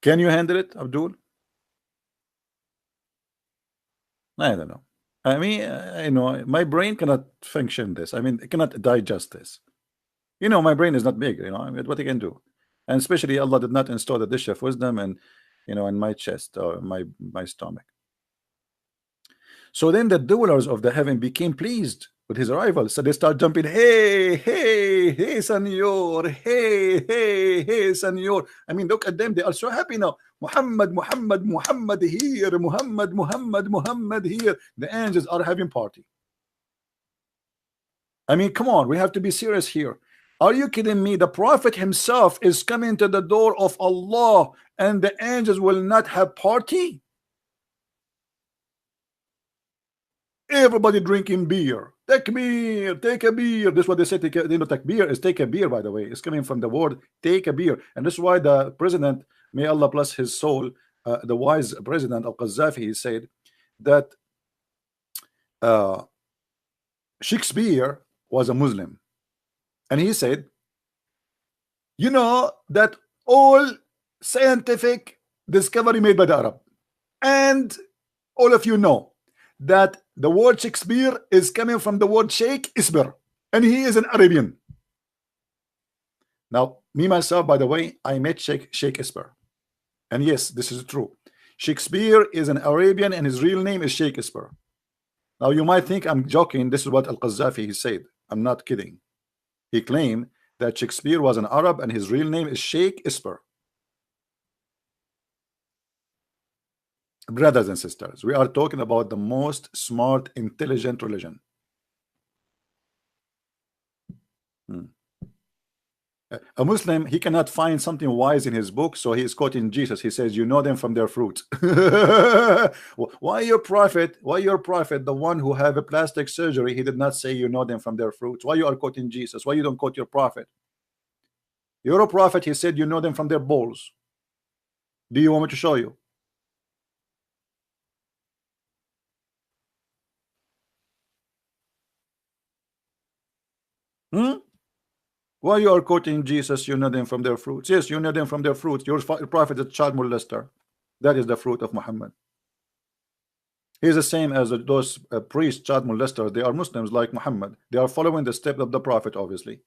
Speaker 1: Can you handle it, Abdul? I don't know. I mean, my brain cannot function this. I mean, it cannot digest this. My brain is not big. I mean, what I can do, and especially Allah did not install the dish of wisdom, and in my chest or my stomach. So then the dwellers of the heaven became pleased with his arrival. So they start jumping, hey, hey, hey, senor, hey, senor. I mean, look at them. They are so happy now. Muhammad here. Muhammad here. The angels are having party. I mean, come on. We have to be serious here. Are you kidding me? The Prophet himself is coming to the door of Allah, and the angels will not have party?
Speaker 2: Everybody drinking beer. Take beer, take a beer. This is what they say. Take a, you know, take beer is take a beer. By the way, it's coming from the word take a beer, and this is why the president, may Allah bless his soul, the wise president Al Qaddafi, he said that uh, Shakespeare was a Muslim, and he said, you know that all scientific discovery made by the Arab, and all of you know that the word Shakespeare is coming from the word Sheikh Isber, and he is an Arabian. Now, me myself, by the way, I met Sheikh Isber, and yes, this is true. Shakespeare is an Arabian, and his real name is Sheikh Isber. Now, you might think I'm joking. This is what Al Qaddafi he said. I'm not kidding. He claimed that Shakespeare was an Arab, and his real name is Sheikh Isber. Brothers and sisters, we are talking about the most smart, intelligent religion. A Muslim, he cannot find something wise in his book, so he is quoting Jesus. He says, you know them from their fruits. Why your prophet, the one who have a plastic surgery, he did not say you know them from their fruits? Why you are quoting Jesus? Why you don't quote your prophet? Your prophet, he said you know them from their balls. Do you want me to show you? Why you are quoting Jesus? You know them from their fruits. Yes, you know them from their fruits. Your prophet is a child molester. That is the fruit of Muhammad. He is the same as those priests, child molesters. They are Muslims like Muhammad. They are following the step of the prophet, obviously.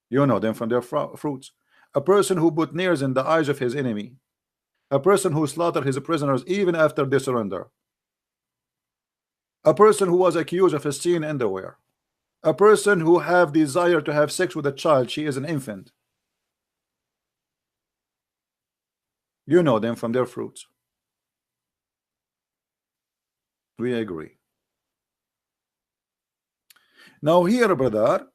Speaker 2: You know them from their fruits. A person who put nails in the eyes of his enemy. A person who slaughtered his prisoners even after they surrender. A person who was accused of stealing underwear. A person who have desire to have sex with a child, she is an infant. You know them from their fruits. We agree. Now here, brother,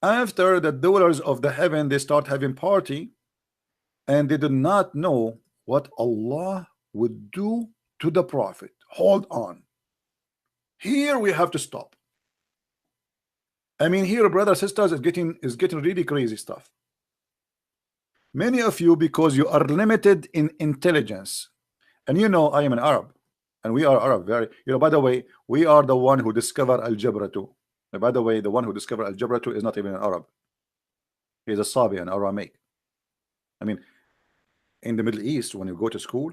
Speaker 2: after the dwellers of the heaven, they start having party, and they did not know what Allah would do to the prophet. Hold on. Here we have to stop. I mean, here, brothers, sisters, is getting really crazy stuff. Many of you, because you are limited in intelligence, and you know I am an Arab, and we are Arab. Very, you know. By the way, we are the one who discovered algebra too. And by the way, the one who discovered algebra too is not even an Arab. He is a Sabi, an Aramaic. I mean, in the Middle East, when you go to school,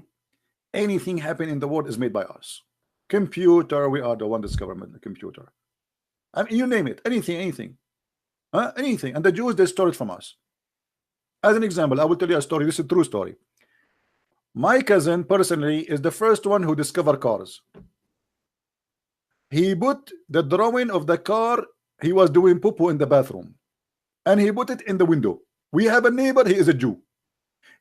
Speaker 2: anything happening in the world is made by us. Computer, we are the one discovering the computer. I mean, you name it, anything, anything. And the Jews, they stole it from us. As an example, I will tell you a story. This is a true story. My cousin personally is the first one who discovered cars. He put the drawing of the car. He was doing poo-poo in the bathroom, and he put it in the window. We have a neighbor. He is a Jew.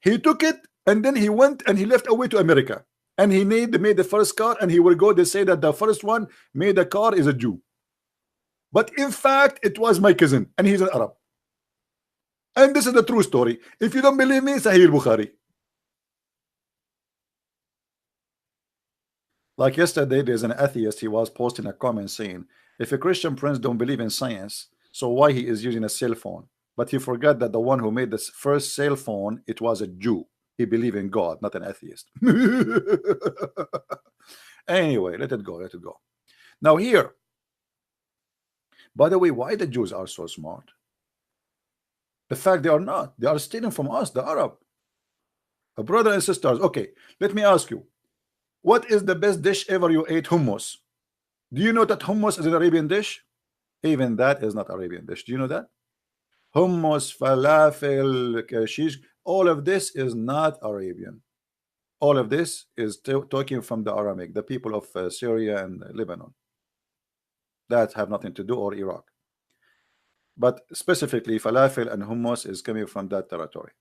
Speaker 2: He took it, and then he went and he left away to America, and he made the first car, and he will go. They say that the first one made the car is a Jew, but in fact it was my cousin, and he's an Arab. And this is the true story. If you don't believe me, Sahih Bukhari. Like yesterday, there's an atheist. He was posting a comment saying, if a Christian prince don't believe in science, so why he is using a cell phone? But he forgot that the one who made this first cell phone, it was a Jew. He believed in God, not an atheist. Anyway, let it go, let it go. Now here, by the way, why the Jews are so smart? The fact they are not. They are stealing from us, the Arab. Brothers and sisters, okay, let me ask you, what is the best dish ever you ate? Hummus. Do you know that hummus is an Arabian dish? Even that is not Arabian dish. Do you know that? Hummus, falafel, kashish, all of this is not Arabian. All of this is talking from the Aramaic, the people of Syria and Lebanon. That have nothing to do, or Iraq. But specifically, falafel and hummus is coming from that territory.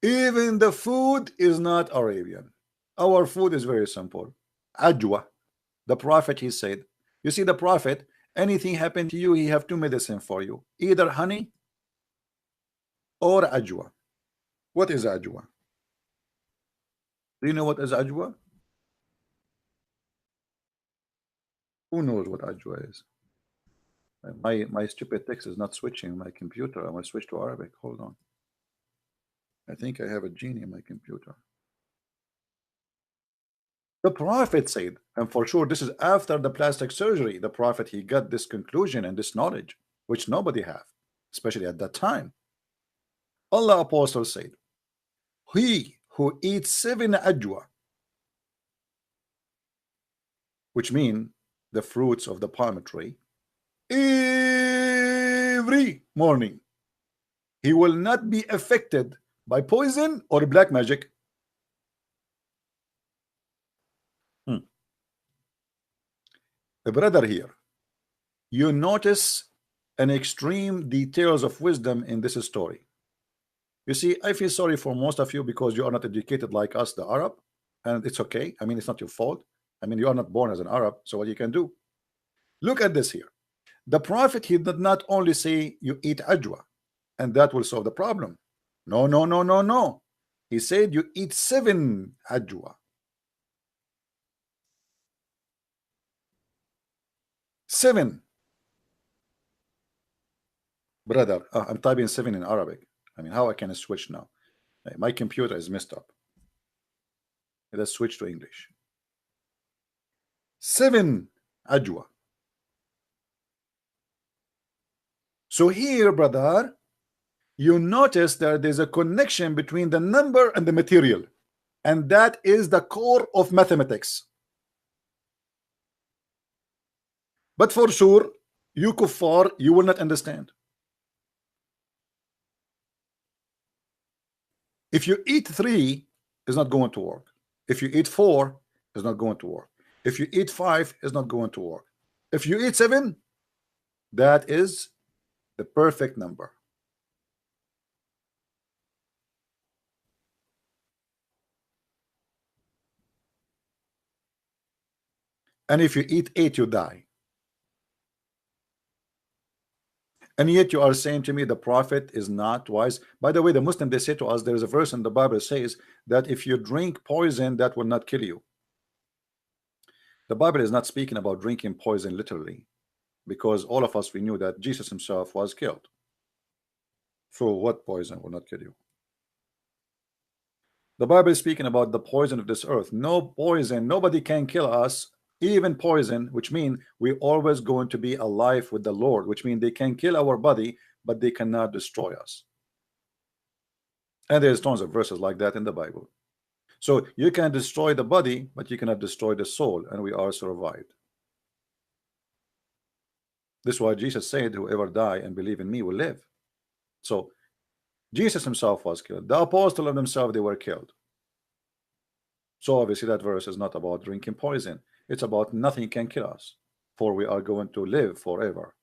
Speaker 2: Even the food is not Arabian. Our food is very simple. Ajwa. The prophet, he said, you see, the prophet, anything happened to you, he have two medicine for you, either honey or ajwa. What is ajwa? Do you know what is ajwa?
Speaker 1: Who knows what Ajwa is? My stupid text is not switching my computer. I'm gonna switch to Arabic. Hold on. I think I have a genie in my computer. The Prophet said, and for sure this is after the plastic surgery, the Prophet, he got this conclusion and this knowledge, which nobody have, especially at that time. Allah Apostle said, he who eats 7 ajwa, which mean the fruits of the palm tree, every morning, he will not be affected by poison or black magic. A brother here, you notice an extreme details of wisdom in this story. You see, I feel sorry for most of you because you are not educated like us, the Arab, and it's okay. I mean, it's not your fault. I mean, you are not born as an Arab, so what you can do? Look at this here. The Prophet, he did not only say you eat ajwa, and that will solve the problem. No, no, no, no, no. He said you eat 7 ajwa. 7. Brother, I'm typing 7 in Arabic. I mean, how I can switch now? My computer is messed up. Let's switch to English. 7 ajwa. So here, brother, you notice that there's a connection between the number and the material, and that is the core of mathematics. But for sure, you kuffar, you will not understand. If you eat 3, it's not going to work. If you eat 4, it's not going to work. If you eat 5, it's not going to work. If you eat 7, that is the perfect number. And if you eat 8, you die. And yet you are saying to me the Prophet is not wise. By the way, the Muslim, they say to us, there is a verse in the Bible that says that if you drink poison, that will not kill you. The Bible is not speaking about drinking poison literally, because all of us, we knew that Jesus himself was killed. So what poison will not kill you? The Bible is speaking about the poison of this earth. No poison, nobody can kill us, even poison, which means we're always going to be alive with the Lord, which means they can kill our body, but they cannot destroy us. And there's tons of verses like that in the Bible. So you can destroy the body, but you cannot destroy the soul, and we are survived. This is why Jesus said, whoever die and believe in me will live. So Jesus himself was killed. The apostle of themselves, they were killed. So obviously that verse is not about drinking poison. It's about nothing can kill us, for we are going to live forever.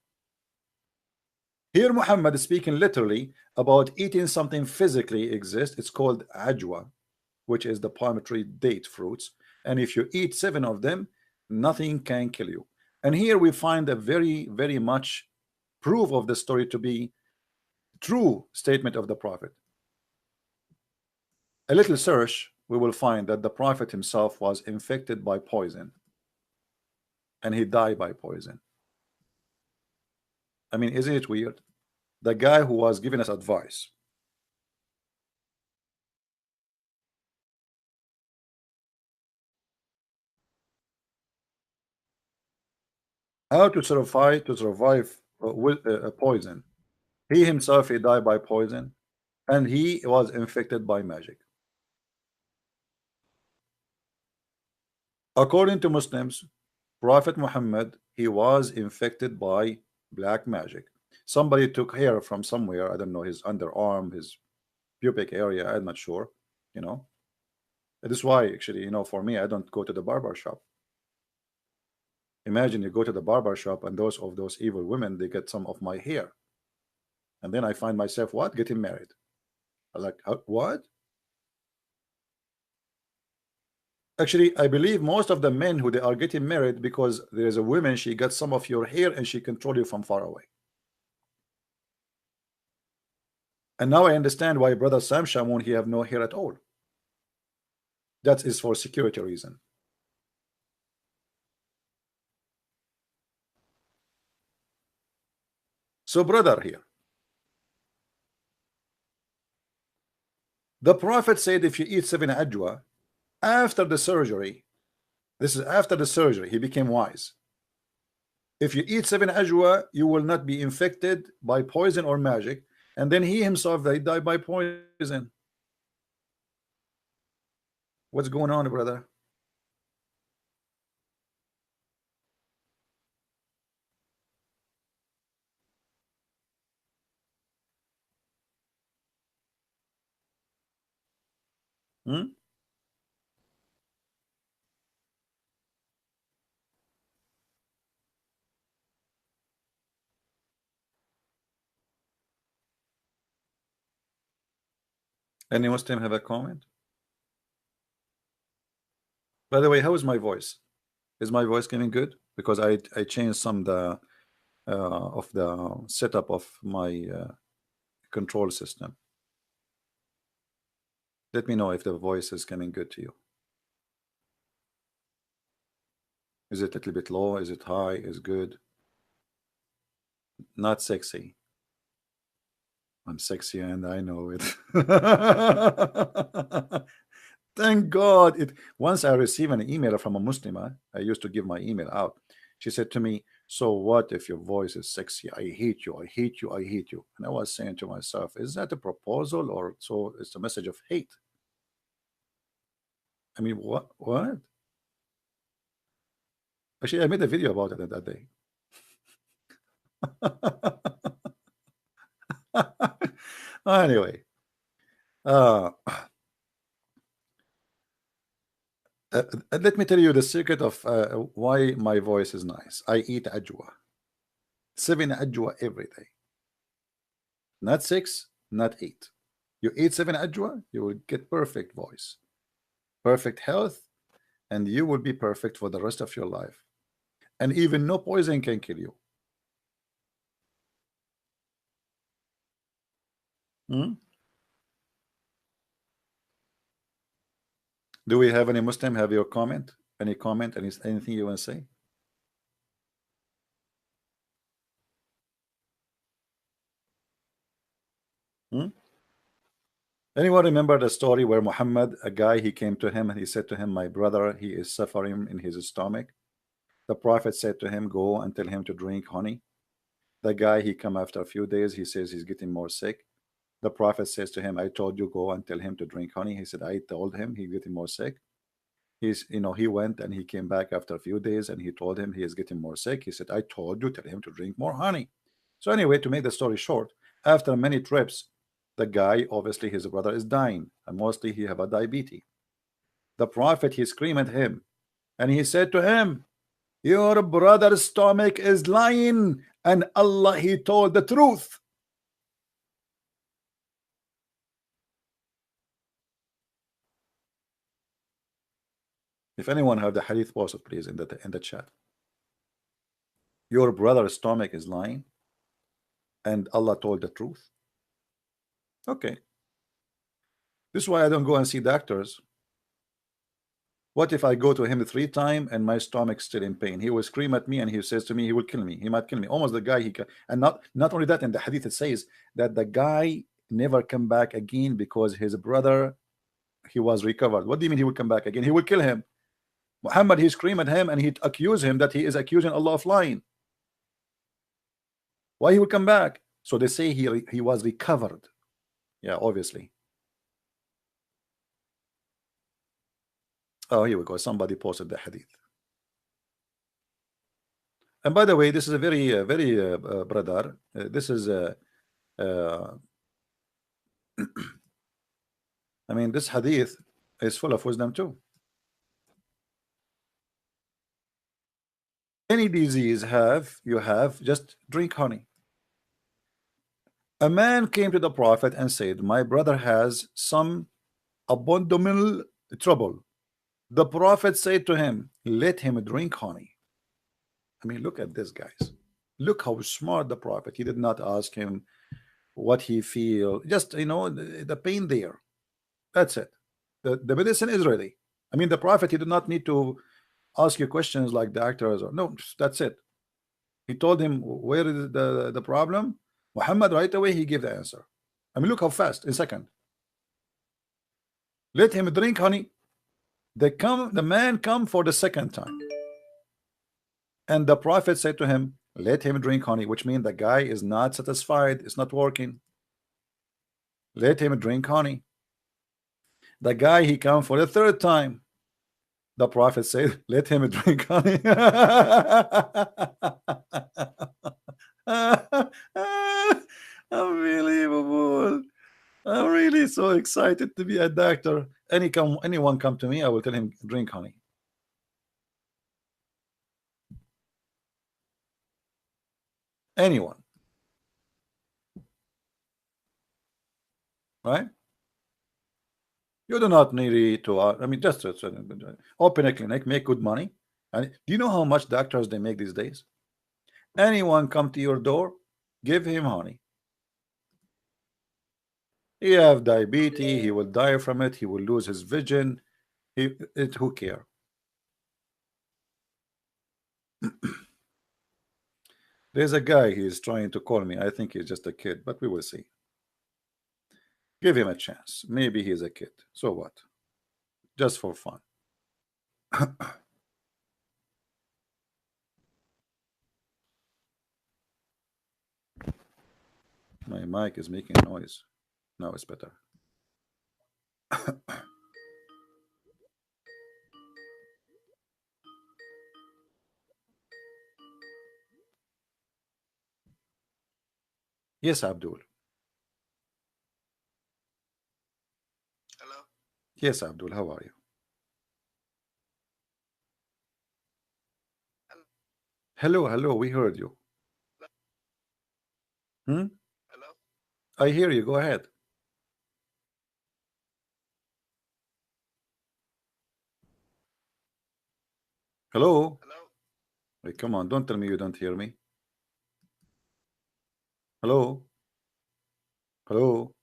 Speaker 1: Here Muhammad is speaking literally about eating something physically exists. It's called ajwa, which is the palm tree date fruits. And if you eat 7 of them, nothing can kill you. And here we find a very, very much proof of the story to be true statement of the Prophet. A little search, we will find that the Prophet himself was infected by poison, and he died by poison. I mean, isn't it weird? The guy who was giving us advice, how to survive with poison. He himself, he died by poison, and he was infected by magic. According to Muslims, Prophet Muhammad, he was infected by black magic. Somebody took hair from somewhere, I don't know, his underarm, his pubic area, I'm not sure, you know. This is why actually, you know, for me, I don't go to the barber shop. Imagine you go to the barber shop and those evil women, they get some of my hair, and then I find myself what, getting married. I was like, what? Actually, I believe most of the men who they are getting married because there is a woman, she got some of your hair and she control you from far away. And now I understand why brother Sam Shamoun, he have no hair at all. That is for security reason.
Speaker 2: So brother, here the Prophet said if you eat 7 ajwa after the surgery, this is after the surgery, he became wise. If you eat 7 ajwa, you will not be infected by poison or magic. And then he himself, they died by poison. What's going on, brother? Hmm? Any Muslim have a comment? By the way, how is my voice? Is my voice getting good? Because I changed some of the setup of my control system. Let me know if the voice is coming good to you. Is it a little bit low? Is it high? Is good? Not sexy. I'm sexy and I know it. Thank God. Once I received an email from a Muslimah, I used to give my email out. She said to me, so what if your voice is sexy? I hate you, I hate you, I hate you. And I was saying to myself, is that a proposal or so it's a message of hate? I mean, what? Actually, I made a video about it that day. Anyway, let me tell you the secret of why my voice is nice. I eat ajwa, 7 ajwa every day, not 6, not 8. You eat 7 ajwa, you will get perfect voice, perfect health, and you will be perfect for the rest of your life. And even no poison can kill you. Do we have any Muslim have your comment? Any comment? Anything you want to say? Anyone remember the story where Muhammad, a guy, he came to him and he said to him, my brother, he is suffering in his stomach. The Prophet said to him, go and tell him to drink honey. The guy, he come after a few days, he says he's getting more sick. The Prophet says to him, I told you, go and tell him to drink honey. He said, I told him he's getting more sick. He went and he came back after a few days and he told him he is getting more sick. He said, I told you, tell him to drink more honey. So anyway, to make the story short, after many trips, the guy, obviously his brother is dying, and mostly he have a diabetes. The Prophet, he screamed at him and he said to him, your brother's stomach is lying and Allah, he told the truth. If anyone have the hadith, post it please in the chat. Your brother's stomach is lying and Allah told the truth. Okay, this is why I don't go and see doctors. What if I go to him 3 times and my stomach's still in pain? He will scream at me and he says to me, he will kill me. He might kill me. Almost the guy and not only that, in the hadith it says that the guy never come back again because his brother, he was recovered. What do you mean he will come back again? He will kill him. Muhammad, he screamed at him and he accused him that he is accusing Allah of lying. Why he will come back? So they say he was recovered. Yeah, obviously. Oh, here we go. Somebody posted the hadith. And by the way, this is a very brother. This is I mean, this hadith is full of wisdom too. Any disease you have, just drink honey. A man came to the Prophet and said, my brother has some abdominal trouble. The Prophet said to him, let him drink honey. I mean, look at this, guys. Look how smart the Prophet. He did not ask him what he feel. Just, the pain there. That's it. The medicine is ready. I mean, the Prophet, he did not need to ask you questions like doctors or no. That's it. He told him where is the problem. Muhammad right away he gave the answer. I mean, look how fast, in a second. Let him drink honey. The man come for the second time, and the prophet said to him, let him drink honey, which means the guy is not satisfied, it's not working. Let him drink honey. The guy he come for the third time. The prophet said, let him drink honey. Unbelievable. I'm really so excited to be a doctor. Anyone come to me, I will tell him drink honey. Anyone. Right? You do not need to, I mean, just open a clinic, make good money. And do you know how much doctors they make these days? Anyone come to your door, give him honey. He have diabetes, he will die from it, he will lose his vision. Who care? There's a guy, he's trying to call me. I think he's just a kid, but we will see. Give him a chance. Maybe he's a kid. So what? Just for fun. My mic is making noise. Now it's better. Yes, Abdul.
Speaker 3: Hello?
Speaker 2: Yes, Abdul. How are you? Hello, hello. We heard you. Hmm?
Speaker 3: Hello?
Speaker 2: I hear you. Go ahead. Hello?
Speaker 3: Hello?
Speaker 2: Hey, come on. Don't tell me you don't hear me. Hello? Hello?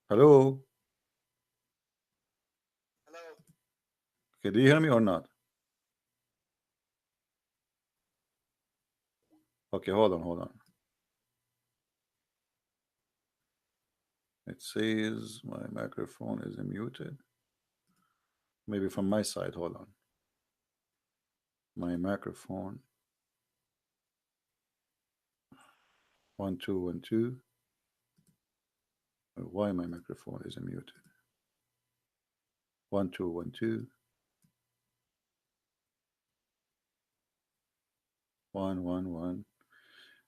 Speaker 2: Hello?
Speaker 3: Hello?
Speaker 2: Okay, do you hear me or not? Okay, hold on, hold on. It says my microphone is muted. Maybe from my side. Hold on. My microphone. 1 2 1 2. Why my microphone is muted? 1 2 1 2. 1 1 1.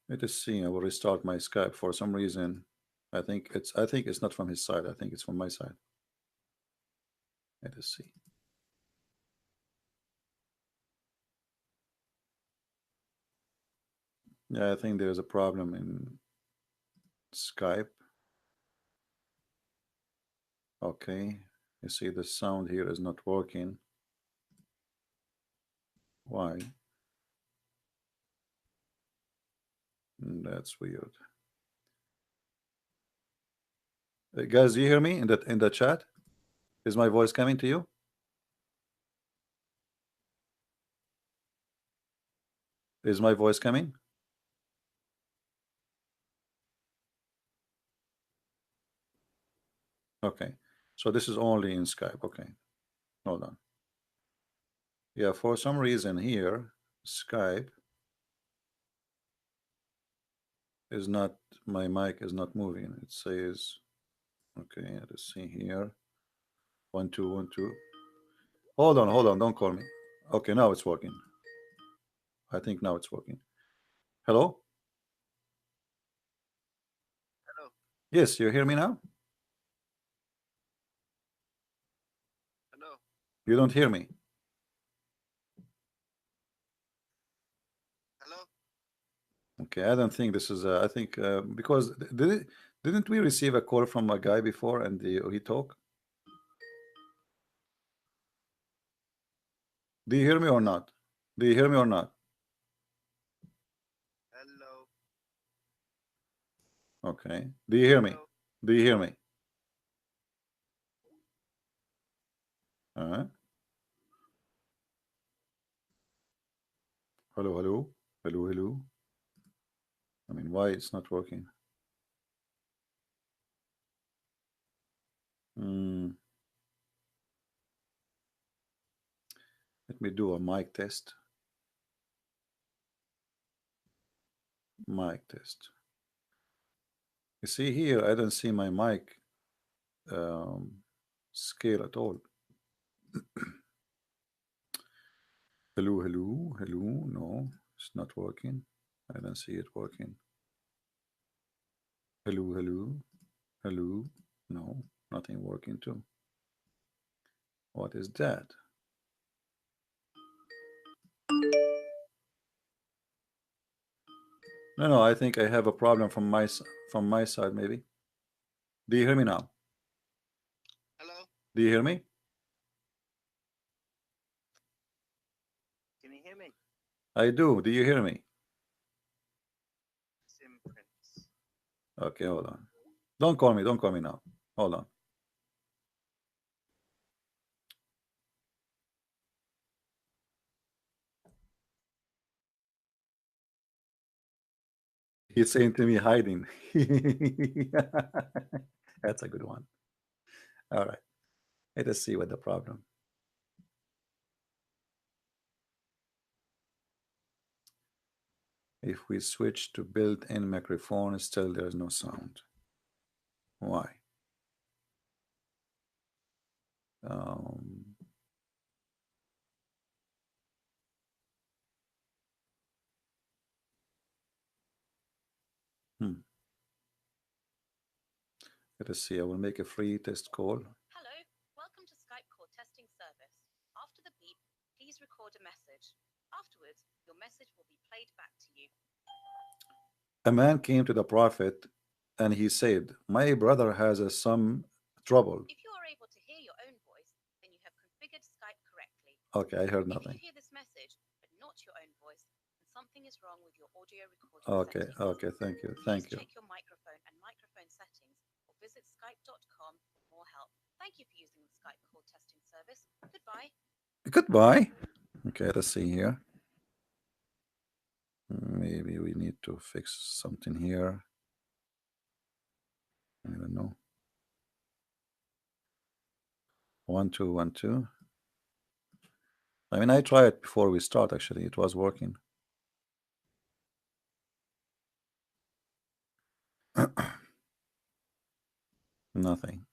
Speaker 2: Let us see. I will restart my Skype for some reason. I think it's not from his side. I think it's from my side. Let us see. Yeah, I think there's a problem in Skype. Okay. You see the sound here is not working. Why? That's weird. Guys, do you hear me in the chat? Is my voice coming to you? Is my voice coming? Okay. So this is only in Skype. Okay. Hold on. Yeah, for some reason here, Skype is not, my mic is not moving. It says, okay, let's see here. 1 2 1 2. Hold on, don't call me. Okay, now it's working. I think now it's working. Hello?
Speaker 3: Hello?
Speaker 2: Yes, you hear me now?
Speaker 3: Hello?
Speaker 2: You don't hear me.
Speaker 3: Hello?
Speaker 2: Okay, I don't think this is I think because didn't we receive a call from a guy before and he talked? Do you hear me or not? Do you hear me or not?
Speaker 3: Hello?
Speaker 2: Okay. Do you hear me?
Speaker 3: Hello?
Speaker 2: Do you hear me? Uh-huh. Hello, hello, hello, hello.
Speaker 1: I mean, why it's not working? Let me do a mic test. Mic test. You see here, I don't see my mic scale at all. Hello, hello, hello. No, it's not working. I don't see it working. Hello, hello, hello. No, nothing working too. What is that? No, I think I have a problem from my side. Maybe. Do you hear me now?
Speaker 3: Hello?
Speaker 1: Do you hear me?
Speaker 3: Can you hear me?
Speaker 1: I do. Do you hear me?
Speaker 3: Sim Prince.
Speaker 1: Okay, hold on. Don't call me. Don't call me now. Hold on. He's saying to me, hiding. That's a good one. All right. Let us see what the problem. If we switch to built-in microphone, still there's no sound. Why? Let us see. I will make a free test call.
Speaker 4: Hello, welcome to Skype call testing service. After the beep, please record a message. Afterwards, your message will be played back to you.
Speaker 1: A man came to the Prophet and he said, my brother has some trouble.
Speaker 4: If you are able to hear your own voice, then you have configured Skype correctly.
Speaker 1: Okay, I heard
Speaker 4: If
Speaker 1: nothing.
Speaker 4: you hear this message, but not your own voice, then something is wrong with your audio recording
Speaker 1: Okay,
Speaker 4: settings.
Speaker 1: okay, thank you,
Speaker 4: Please
Speaker 1: thank you.
Speaker 4: check your microphone and microphone settings or visit skype.com for more help. Thank you for using the Skype call testing service. Goodbye.
Speaker 1: Goodbye. Okay, let's see here. Maybe we need to fix something here. I don't know. 1 2 1 2. I mean, I tried it before we start. Actually, it was working. Nothing.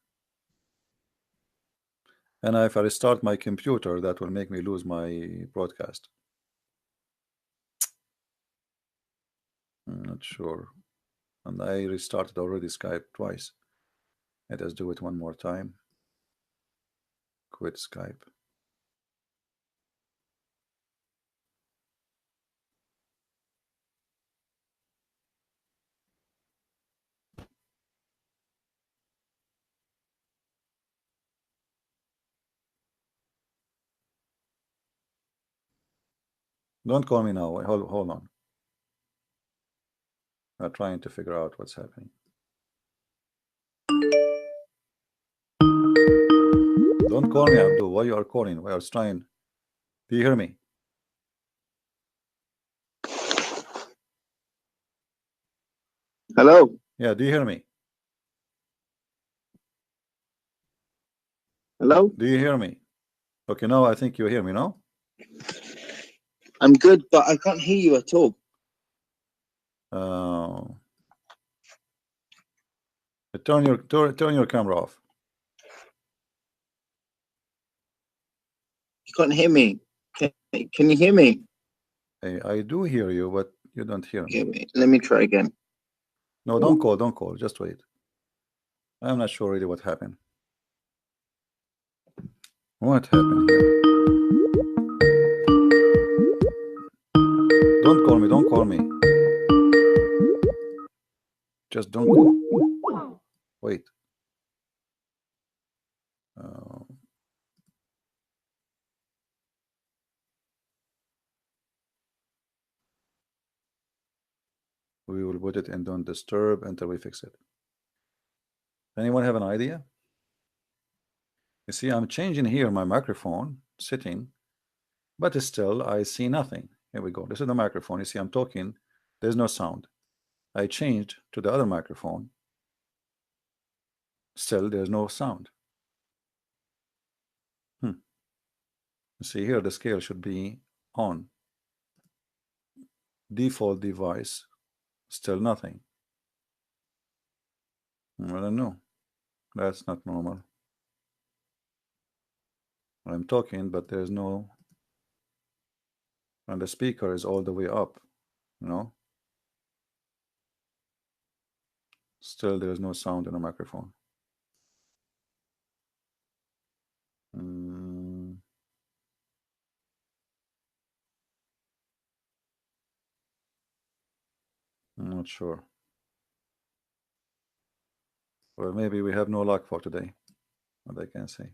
Speaker 1: And if I restart my computer, that will make me lose my broadcast. I'm not sure. And I restarted already Skype twice. Let us do it one more time. Quit Skype. Don't call me now. Hold on. I'm trying to figure out what's happening. Don't call me, Abdul. Why you are calling? I was trying. Do you hear me?
Speaker 3: Hello?
Speaker 1: Yeah, do you hear me?
Speaker 3: Hello?
Speaker 1: Do you hear me? Okay, now I think you hear me, no?
Speaker 3: I'm good, but I can't hear you at all.
Speaker 1: Turn your camera off.
Speaker 3: You can't hear me. Can you hear me?
Speaker 1: I do hear you, but you don't hear me.
Speaker 3: Okay, wait, let me try again.
Speaker 1: No, don't call. Just wait. I'm not sure really what happened. What happened here? Don't call me. Just don't call. Wait. We will put it in don't disturb until we fix it. Anyone have an idea? You see, I'm changing here my microphone setting, but still I see nothing. Here we go. This is the microphone. You see, I'm talking. There's no sound. I changed to the other microphone. Still, there's no sound. See here, the scale should be on. Default device, still nothing. I don't know. That's not normal. I'm talking, but there's no. And the speaker is all the way up, you know. Still, there's no sound in the microphone. I'm not sure. Well, maybe we have no luck for today. What I can say.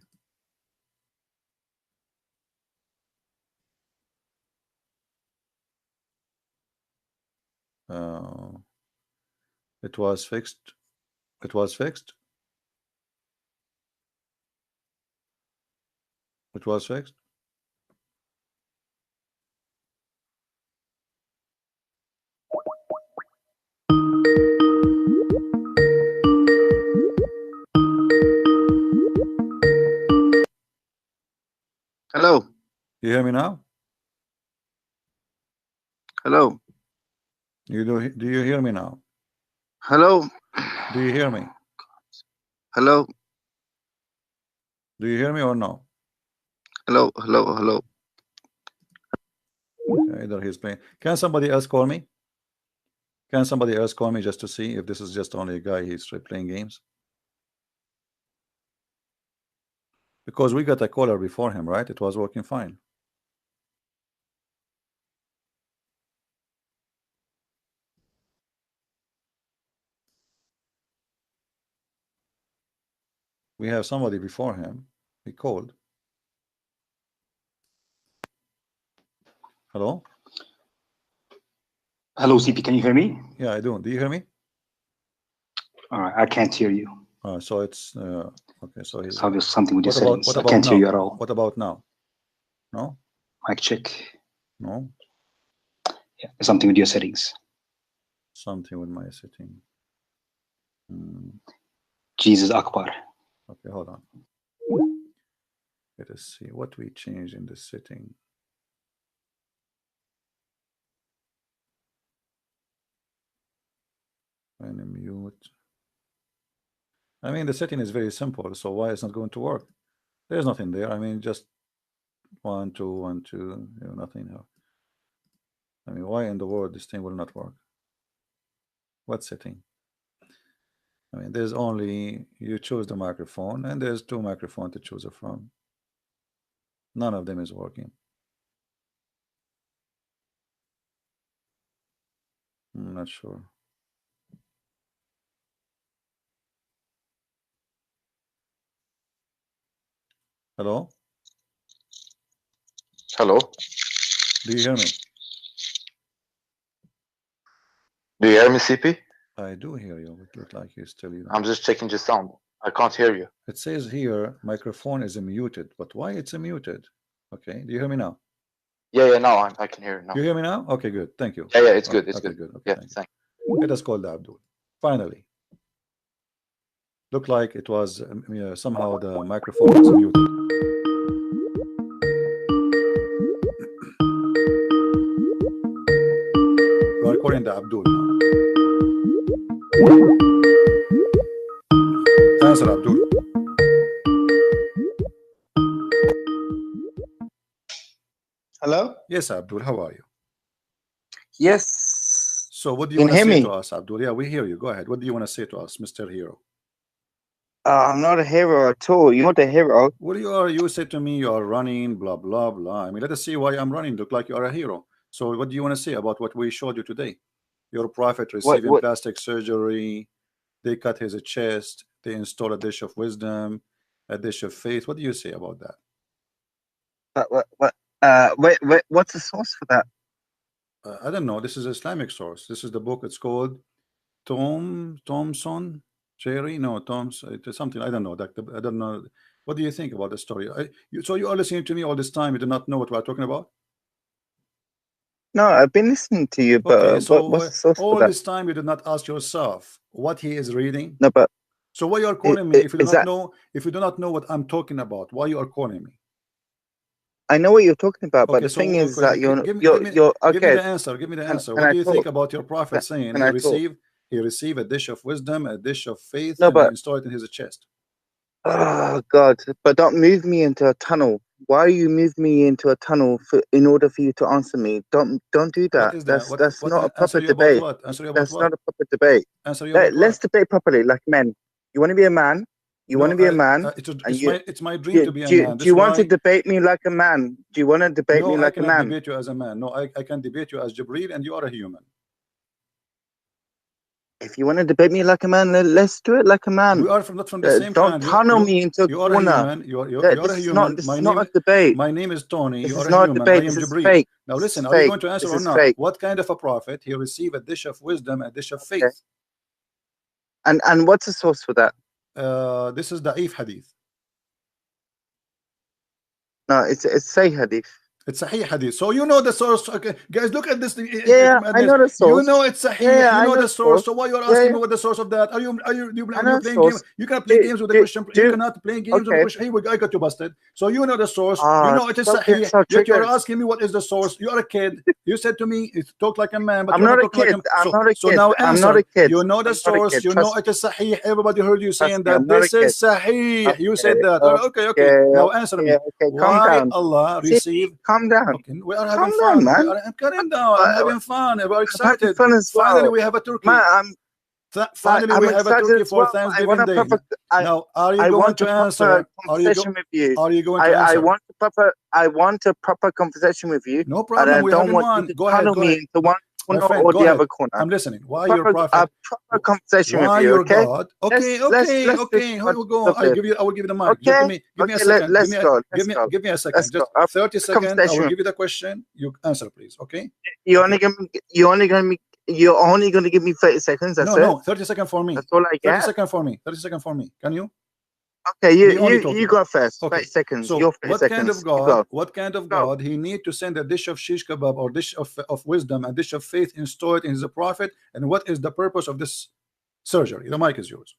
Speaker 1: It was fixed. It was fixed. It was fixed.
Speaker 3: Hello.
Speaker 1: You hear me now?
Speaker 3: Hello.
Speaker 1: Do you hear me now?
Speaker 3: Hello.
Speaker 1: Do you hear me?
Speaker 3: Hello.
Speaker 1: Do you hear me or no?
Speaker 3: Hello. Hello. Hello.
Speaker 1: Either he's playing. Can somebody else call me? Can somebody else call me just to see if this is just only a guy he's playing games? Because we got a caller before him, right? It was working fine. We have somebody before him. He called. Hello?
Speaker 5: Hello, CP. Can you hear me?
Speaker 1: Yeah, I do. Do you hear me?
Speaker 5: All right, I can't hear you.
Speaker 1: So it's okay. So he's.
Speaker 5: So there's something with your settings.
Speaker 1: What
Speaker 5: I
Speaker 1: about
Speaker 5: can't
Speaker 1: now?
Speaker 5: hear you at all.
Speaker 1: What about now? No?
Speaker 5: Mic check.
Speaker 1: No?
Speaker 5: Yeah, there's something with your settings.
Speaker 1: Something with my setting.
Speaker 5: Jesus Akbar.
Speaker 1: Okay, hold on. Let us see what we changed in the setting. And mute. I mean, the setting is very simple, so why it's not going to work? There's nothing there. I mean, just 1, 2, 1, 2, you know, nothing here. I mean, why in the world this thing will not work? What setting? I mean, there's only, you choose the microphone, and there's 2 microphones to choose from. None of them is working. I'm not sure. Hello?
Speaker 6: Hello.
Speaker 1: Do you hear me?
Speaker 6: Do you hear me, CP?
Speaker 1: I do hear you. It looks like you still.
Speaker 6: I'm just checking the sound. I can't hear you.
Speaker 1: It says here microphone is muted, but why it's muted? Okay, do you hear me now?
Speaker 6: Yeah, now I can hear you now.
Speaker 1: You hear me now? Okay, good. Thank you.
Speaker 6: Yeah, it's good. It's
Speaker 1: okay,
Speaker 6: good.
Speaker 1: Okay,
Speaker 6: yeah,
Speaker 1: thank you. Let us call the Abdul. Finally. Looked like it was somehow the microphone was muted. We are calling the Abdul now. Answer, Abdul.
Speaker 3: Hello?
Speaker 1: Yes, Abdul, how are you?
Speaker 3: Yes.
Speaker 1: So what do you
Speaker 3: Can
Speaker 1: want to
Speaker 3: hear
Speaker 1: say
Speaker 3: me?
Speaker 1: to us, Abdul? Yeah, we hear you. Go ahead. What do you want to say to us, Mr. Hero?
Speaker 3: I'm not a hero at all. You're not a hero.
Speaker 1: What you said to me you are running, blah blah blah. I mean, let us see why I'm running. Look like you are a hero. So what do you want to say about what we showed you today? Your prophet receiving
Speaker 3: What?
Speaker 1: plastic surgery, they cut his chest, they install a dish of wisdom, a dish of faith. What do you say about that?
Speaker 3: What's the source for that?
Speaker 1: I don't know. This is Islamic source. This is the book. It's called Thompson Jerry. No, Tom's. It's something. I don't know. I don't know. What do you think about the story? So you are listening to me all this time. You do not know what we're talking about?
Speaker 3: No, I've been listening to you, but
Speaker 1: Okay, so
Speaker 3: what's the source
Speaker 1: all
Speaker 3: for that?
Speaker 1: this time you did not ask yourself what he is reading.
Speaker 3: No, but
Speaker 1: So why you are calling me if you do
Speaker 3: is
Speaker 1: not
Speaker 3: that-
Speaker 1: know? If you do not know what I'm talking about, why you are calling me?
Speaker 3: I know what you're talking about, but
Speaker 1: Okay,
Speaker 3: the
Speaker 1: so
Speaker 3: thing is
Speaker 1: okay,
Speaker 3: that you're
Speaker 1: give me
Speaker 3: okay.
Speaker 1: the answer. Give me the answer.
Speaker 3: can
Speaker 1: What
Speaker 3: I
Speaker 1: do you
Speaker 3: talk?
Speaker 1: think about your prophet saying
Speaker 3: Can I talk?
Speaker 1: he received a dish of wisdom, a dish of faith,
Speaker 3: No,
Speaker 1: and he
Speaker 3: but
Speaker 1: installed it in his chest?
Speaker 3: oh God! But don't move me into a tunnel. Why you move me into a tunnel in order for you to answer me? Don't do that.
Speaker 1: What is that?
Speaker 3: That's
Speaker 1: What
Speaker 3: not a
Speaker 1: answer
Speaker 3: proper
Speaker 1: you about
Speaker 3: debate.
Speaker 1: what? Answer you about
Speaker 3: That's
Speaker 1: what?
Speaker 3: not a proper debate.
Speaker 1: Answer you about
Speaker 3: Let's
Speaker 1: what?
Speaker 3: debate properly, like men. You want to be a man. You want to be a man.
Speaker 1: It's my dream to be a man.
Speaker 3: Do you want to debate me like a man? Do you want to debate me
Speaker 1: No, I
Speaker 3: like a
Speaker 1: cannot
Speaker 3: man?
Speaker 1: debate you as a man. No, I can debate you as Jibreel, and you are a human.
Speaker 3: If you want to debate me like a man, let's do it like a man.
Speaker 1: We are not from the same
Speaker 3: Don't
Speaker 1: clan.
Speaker 3: tunnel me into a
Speaker 1: You are
Speaker 3: corner.
Speaker 1: a human. You are a human.
Speaker 3: This is not a debate.
Speaker 1: My name is Tony.
Speaker 3: This
Speaker 1: You
Speaker 3: is
Speaker 1: are
Speaker 3: not
Speaker 1: a
Speaker 3: a
Speaker 1: human.
Speaker 3: debate.
Speaker 1: I am
Speaker 3: This is
Speaker 1: Jibreel.
Speaker 3: fake.
Speaker 1: Now
Speaker 3: This
Speaker 1: listen,
Speaker 3: is
Speaker 1: are you
Speaker 3: fake.
Speaker 1: going to answer
Speaker 3: This
Speaker 1: or
Speaker 3: is
Speaker 1: not?
Speaker 3: fake.
Speaker 1: What kind of a prophet he received a dish of wisdom, a dish of faith?
Speaker 3: Okay. And what's the source for that?
Speaker 1: This is Da'if hadith.
Speaker 3: No, it's Sahih hadith.
Speaker 1: It's Sahih hadith. So you know the source. Okay, guys, look at this.
Speaker 3: Yeah, I know the source.
Speaker 1: You know it's Sahih.
Speaker 3: Yeah,
Speaker 1: you know the source. So why you are asking me what the source of that? Are you playing games? You cannot play games with the Christian. You cannot play games with the Christian. Hey, I got you busted. So you know the source. You know it is Sahih. Yet you are asking me what is the source. You are a kid. You said to me, talk like a man, but
Speaker 3: I'm not a kid. I'm not a kid.
Speaker 1: So now answer.
Speaker 3: I'm not a kid.
Speaker 1: You know the source. You know it is Sahih. Everybody heard you saying that this is Sahih. You said that. Okay. Now answer me. Why Allah received?
Speaker 3: Calm down.
Speaker 1: Okay, we are having fun, man. I'm calming down. I'm having fun. We're excited. Finally, we have a turkey. Finally, we have a turkey for Thanksgiving Day. Now, are you going to answer? Are you going to answer?
Speaker 3: I want a proper conversation with you.
Speaker 1: No problem. We have one. Go ahead.
Speaker 3: Or the other corner.
Speaker 1: I'm listening. Why your prophet?
Speaker 3: A proper conversation
Speaker 1: Why
Speaker 3: with you,
Speaker 1: your
Speaker 3: okay?
Speaker 1: God? Okay. Here we go. I will give you the mic.
Speaker 3: Okay.
Speaker 1: Give me a second.
Speaker 3: Let's go.
Speaker 1: Give me a second. Just 30 seconds. I will give you the question. You answer, please. Okay.
Speaker 3: You're only going to give me 30 seconds. That's it.
Speaker 1: No, 30 seconds for me.
Speaker 3: That's all I get.
Speaker 1: 30 seconds for me. 30 seconds for me. Can you?
Speaker 3: Okay, you go first.
Speaker 1: Okay.
Speaker 3: 30 seconds.
Speaker 1: So
Speaker 3: your 30
Speaker 1: what
Speaker 3: seconds.
Speaker 1: kind of God? What kind of God he need to send a dish of shish kebab or dish of wisdom, a dish of faith, install it in the prophet? And what is the purpose of this surgery? The mic is yours.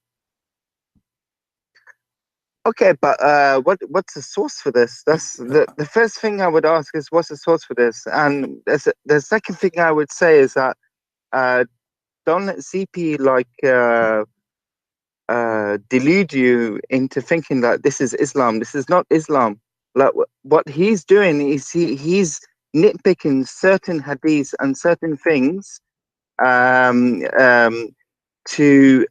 Speaker 3: Okay, but what's the source for this? That's the first thing I would ask is what's the source for this? And the second thing I would say is that don't let CP delude you into thinking that this is Islam. This is not Islam. Like what he's doing is he's nitpicking certain hadiths and certain things to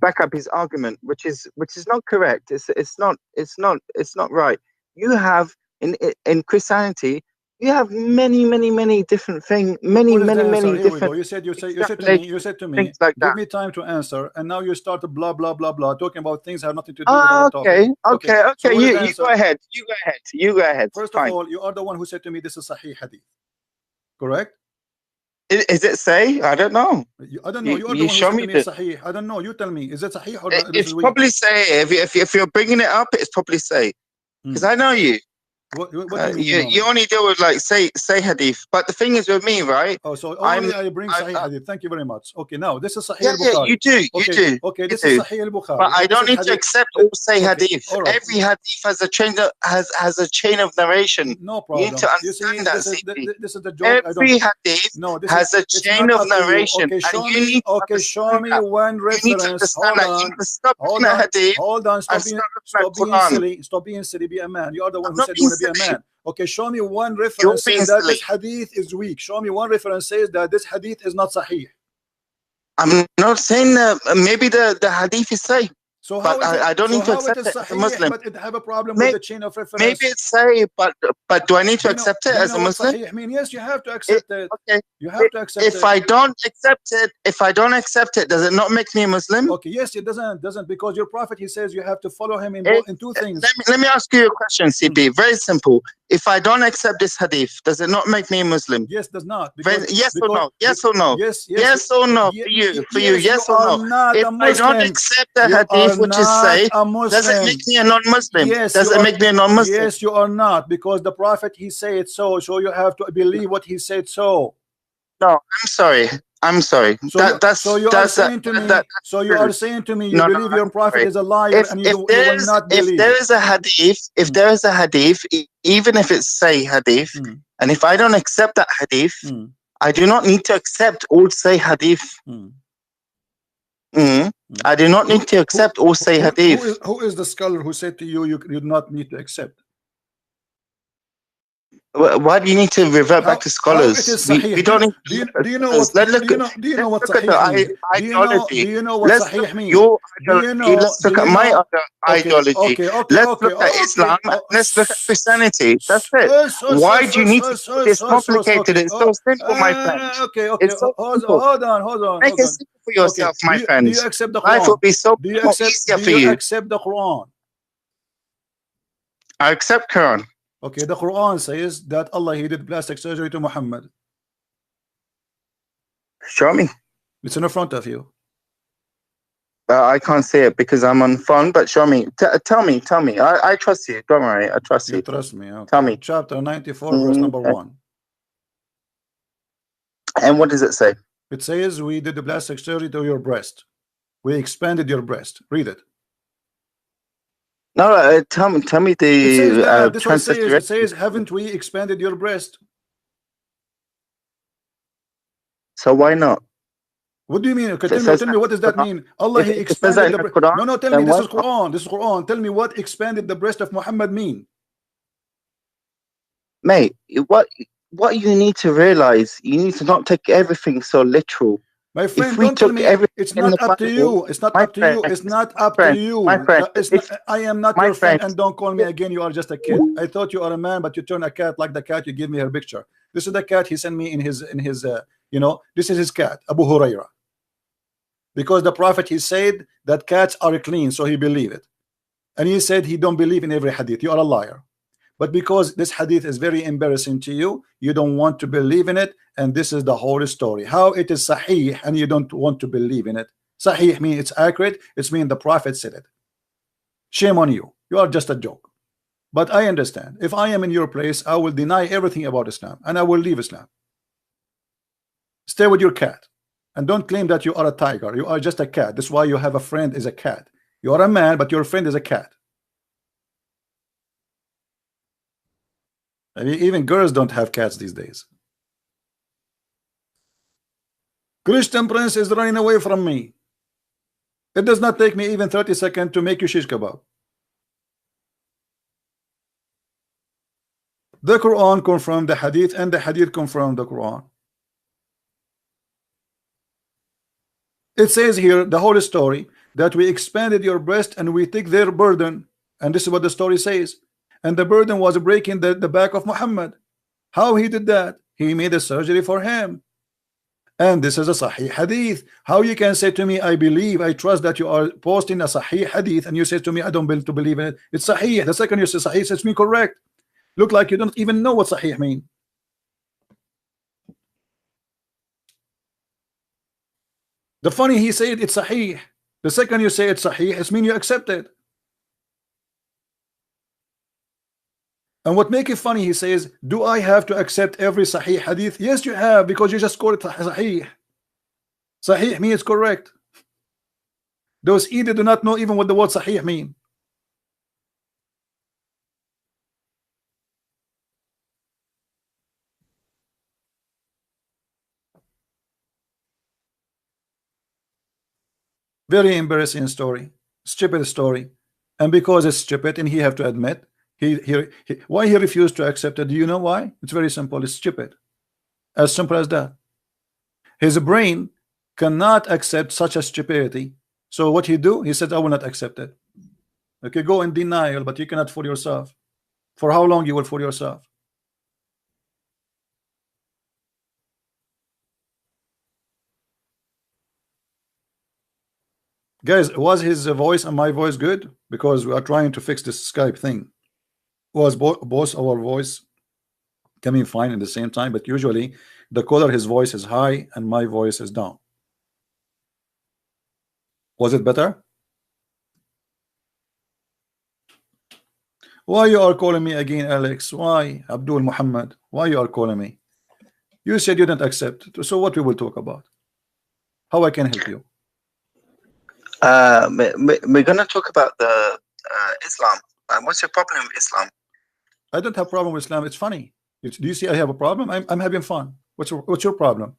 Speaker 3: back up his argument, which is not correct. It's not right. You have in Christianity, you have many different things, many different.
Speaker 1: You said to me,
Speaker 3: like
Speaker 1: give me time to answer, and now you start to blah talking about things that have nothing to do with our topic.
Speaker 3: Okay.
Speaker 1: So
Speaker 3: You go ahead. You go ahead.
Speaker 1: First of all, you are the one who said to me this is Sahih hadith, correct?
Speaker 3: Is it say? I don't know.
Speaker 1: I don't know. You are the one who said to me it's Sahih. I don't know. You tell me. Is it Sahih or not?
Speaker 3: It's probably say. If you're bringing it up, it's probably say. Because I know you.
Speaker 1: What do you mean?
Speaker 3: You only deal with like say hadith, but the thing is with me, right?
Speaker 1: Oh, so only I bring Sahih hadith. Thank you very much. Okay, now this is Sahih
Speaker 3: al-Bukhari. Yeah, you do.
Speaker 1: Okay, this is Sahih al-Bukhari.
Speaker 3: But I don't need to accept all say hadith. Right. Every hadith has a chain a chain of narration.
Speaker 1: No problem.
Speaker 3: You need to understand that.
Speaker 1: This is the joke.
Speaker 3: Every hadith has a chain of narration.
Speaker 1: Okay, show me one reference.
Speaker 3: You need to understand that. You must stop being a hadith.
Speaker 1: Hold on. Stop being silly. Be a man. You are the one who said you want to be a man. Okay, show me one reference says that this hadith is weak. Show me one reference says that this hadith is not sahih.
Speaker 3: I'm not saying maybe the hadith is sahih.
Speaker 1: So
Speaker 3: but I don't need to accept it as a Muslim.
Speaker 1: But it have a problem with the chain of reference.
Speaker 3: Maybe it's sahih, but do I need to accept it as a Muslim?
Speaker 1: I mean, yes, you have to accept it.
Speaker 3: Okay.
Speaker 1: You have to accept it.
Speaker 3: If I don't accept it, does it not make me a Muslim?
Speaker 1: Okay, yes, it doesn't because your prophet he says you have to follow him in two things.
Speaker 3: Let me ask you a question, CP. Very simple. if I don't accept this hadith, does it not make me a Muslim?
Speaker 2: Yes, does not.
Speaker 3: Yes or no? Yes or no?
Speaker 2: Yes,
Speaker 3: Yes or no? For you, yes or no?
Speaker 2: Not
Speaker 3: if
Speaker 2: a
Speaker 3: I don't
Speaker 2: Muslim.
Speaker 3: accept the
Speaker 2: You
Speaker 3: hadith
Speaker 2: are
Speaker 3: which is say,
Speaker 2: not a Muslim.
Speaker 3: does it make me a non-Muslim?
Speaker 2: Yes,
Speaker 3: does
Speaker 2: you
Speaker 3: it
Speaker 2: are-
Speaker 3: make me a non-Muslim?
Speaker 2: Yes, you are not, because the Prophet, he said so. So you have to believe what he said so.
Speaker 3: No, I'm sorry. I'm sorry.
Speaker 2: So you are saying to me. So you are saying to me, you
Speaker 3: No,
Speaker 2: believe
Speaker 3: no,
Speaker 2: your Prophet
Speaker 3: sorry.
Speaker 2: is a liar, and you will not believe.
Speaker 3: If there is a hadith, if there is a hadith, even if it's say hadith, and if I don't accept that hadith, I do not need to accept all say hadith. I do not need to accept all say hadith.
Speaker 2: Who is the scholar who said to you, you do not need to accept?
Speaker 3: Why do you need to revert back to scholars? We don't need.
Speaker 2: Do you know what? Do you know what Sahih means?
Speaker 3: Ideology.
Speaker 2: Do you know what Sahih means?
Speaker 3: Your ideology. Let's look at my other ideology. Let's look at Islam. Let's look at Christianity. That's it. Why do you need to make this complicated? It's so simple, my friend. It's so simple.
Speaker 2: Hold on.
Speaker 3: Make it simple for yourself, my friend.
Speaker 2: Do you accept the Quran?
Speaker 3: Life will be so much easier for you.
Speaker 2: Do you accept the Quran?
Speaker 3: I accept Quran.
Speaker 2: Okay, the Quran says that Allah, he did plastic surgery to Muhammad.
Speaker 3: Show me.
Speaker 2: It's in front of you.
Speaker 3: I can't see it because I'm on phone, but show me. Tell me. I trust you. Don't worry. I trust you.
Speaker 2: You trust me. Okay.
Speaker 3: Tell me.
Speaker 2: Chapter 94, verse number 1.
Speaker 3: And what does it say?
Speaker 2: It says, we did the plastic surgery to your breast. We expanded your breast. Read it.
Speaker 3: No, tell me the translation.
Speaker 2: It says, haven't we expanded your breast?
Speaker 3: So why not?
Speaker 2: What do you mean? Okay, tell me what does that mean? Allah, he expanded the breast. No, tell me, this is Quran. This is Quran. Tell me what expanded the breast of Muhammad mean?
Speaker 3: Mate, what you need to realize, you need to not take everything so literal.
Speaker 2: My friend, don't tell me it's not up to you. It's not up to you. It's not up to you.
Speaker 3: My friend,
Speaker 2: I am not your friend, and don't call me again. You are just a kid. I thought you are a man, but you turn a cat like the cat. You give me her picture. This is the cat he sent me in his this is his cat, Abu Huraira. Because the Prophet, he said that cats are clean, so he believed it. And he said he don't believe in every hadith. You are a liar. But because this hadith is very embarrassing to you, you don't want to believe in it, and this is the whole story. How it is sahih and you don't want to believe in it. Sahih means it's accurate. It's mean the Prophet said it. Shame on you. You are just a joke. But I understand. If I am in your place, I will deny everything about Islam, and I will leave Islam. Stay with your cat, and don't claim that you are a tiger. You are just a cat. That's why you have a friend is a cat. You are a man, but your friend is a cat. I mean, even girls don't have cats these days. Christian Prince is running away from me. It does not take me even 30 seconds to make you shish kebab. The Quran confirmed the hadith, and the hadith confirmed the Quran. It says here, the whole story, that we expanded your breast and we took their burden. And this is what the story says. And the burden was breaking the back of Muhammad. How he did that? He made a surgery for him. And this is a Sahih hadith. How you can say to me, I believe, I trust that you are posting a Sahih hadith, and you say to me, I don't believe in it. It's Sahih. The second you say Sahih, says me correct. Look like you don't even know what Sahih mean. The funny, he said it's Sahih. The second you say it's Sahih, it means you accept it. And what make it funny, he says, do I have to accept every Sahih hadith? Yes, you have, because you just call it Sahih. Sahih means correct. Those idiots do not know even what the word Sahih mean. Very embarrassing story, stupid story. And because it's stupid, and he have to admit, why he refused to accept it. Do you know why? It's very simple. It's stupid. As simple as that. His brain cannot accept such a stupidity. So what he do? He said, I will not accept it. Okay, go in denial, but you cannot fool yourself. For how long you will fool yourself? Guys, was his voice and my voice good? Because we are trying to fix this Skype thing. Was both our voice coming fine at the same time? But usually the caller, his voice is high and my voice is down. Was it better? Why you are calling me again, Alex? Why, Abdul Muhammad? Why you are calling me? You said you didn't accept. So what we will talk about? How I can help you?
Speaker 3: We're gonna talk about the Islam. What's your problem with Islam?
Speaker 2: I don't have a problem with Islam. It's funny. Do you see I have a problem? I'm having fun. What's your problem?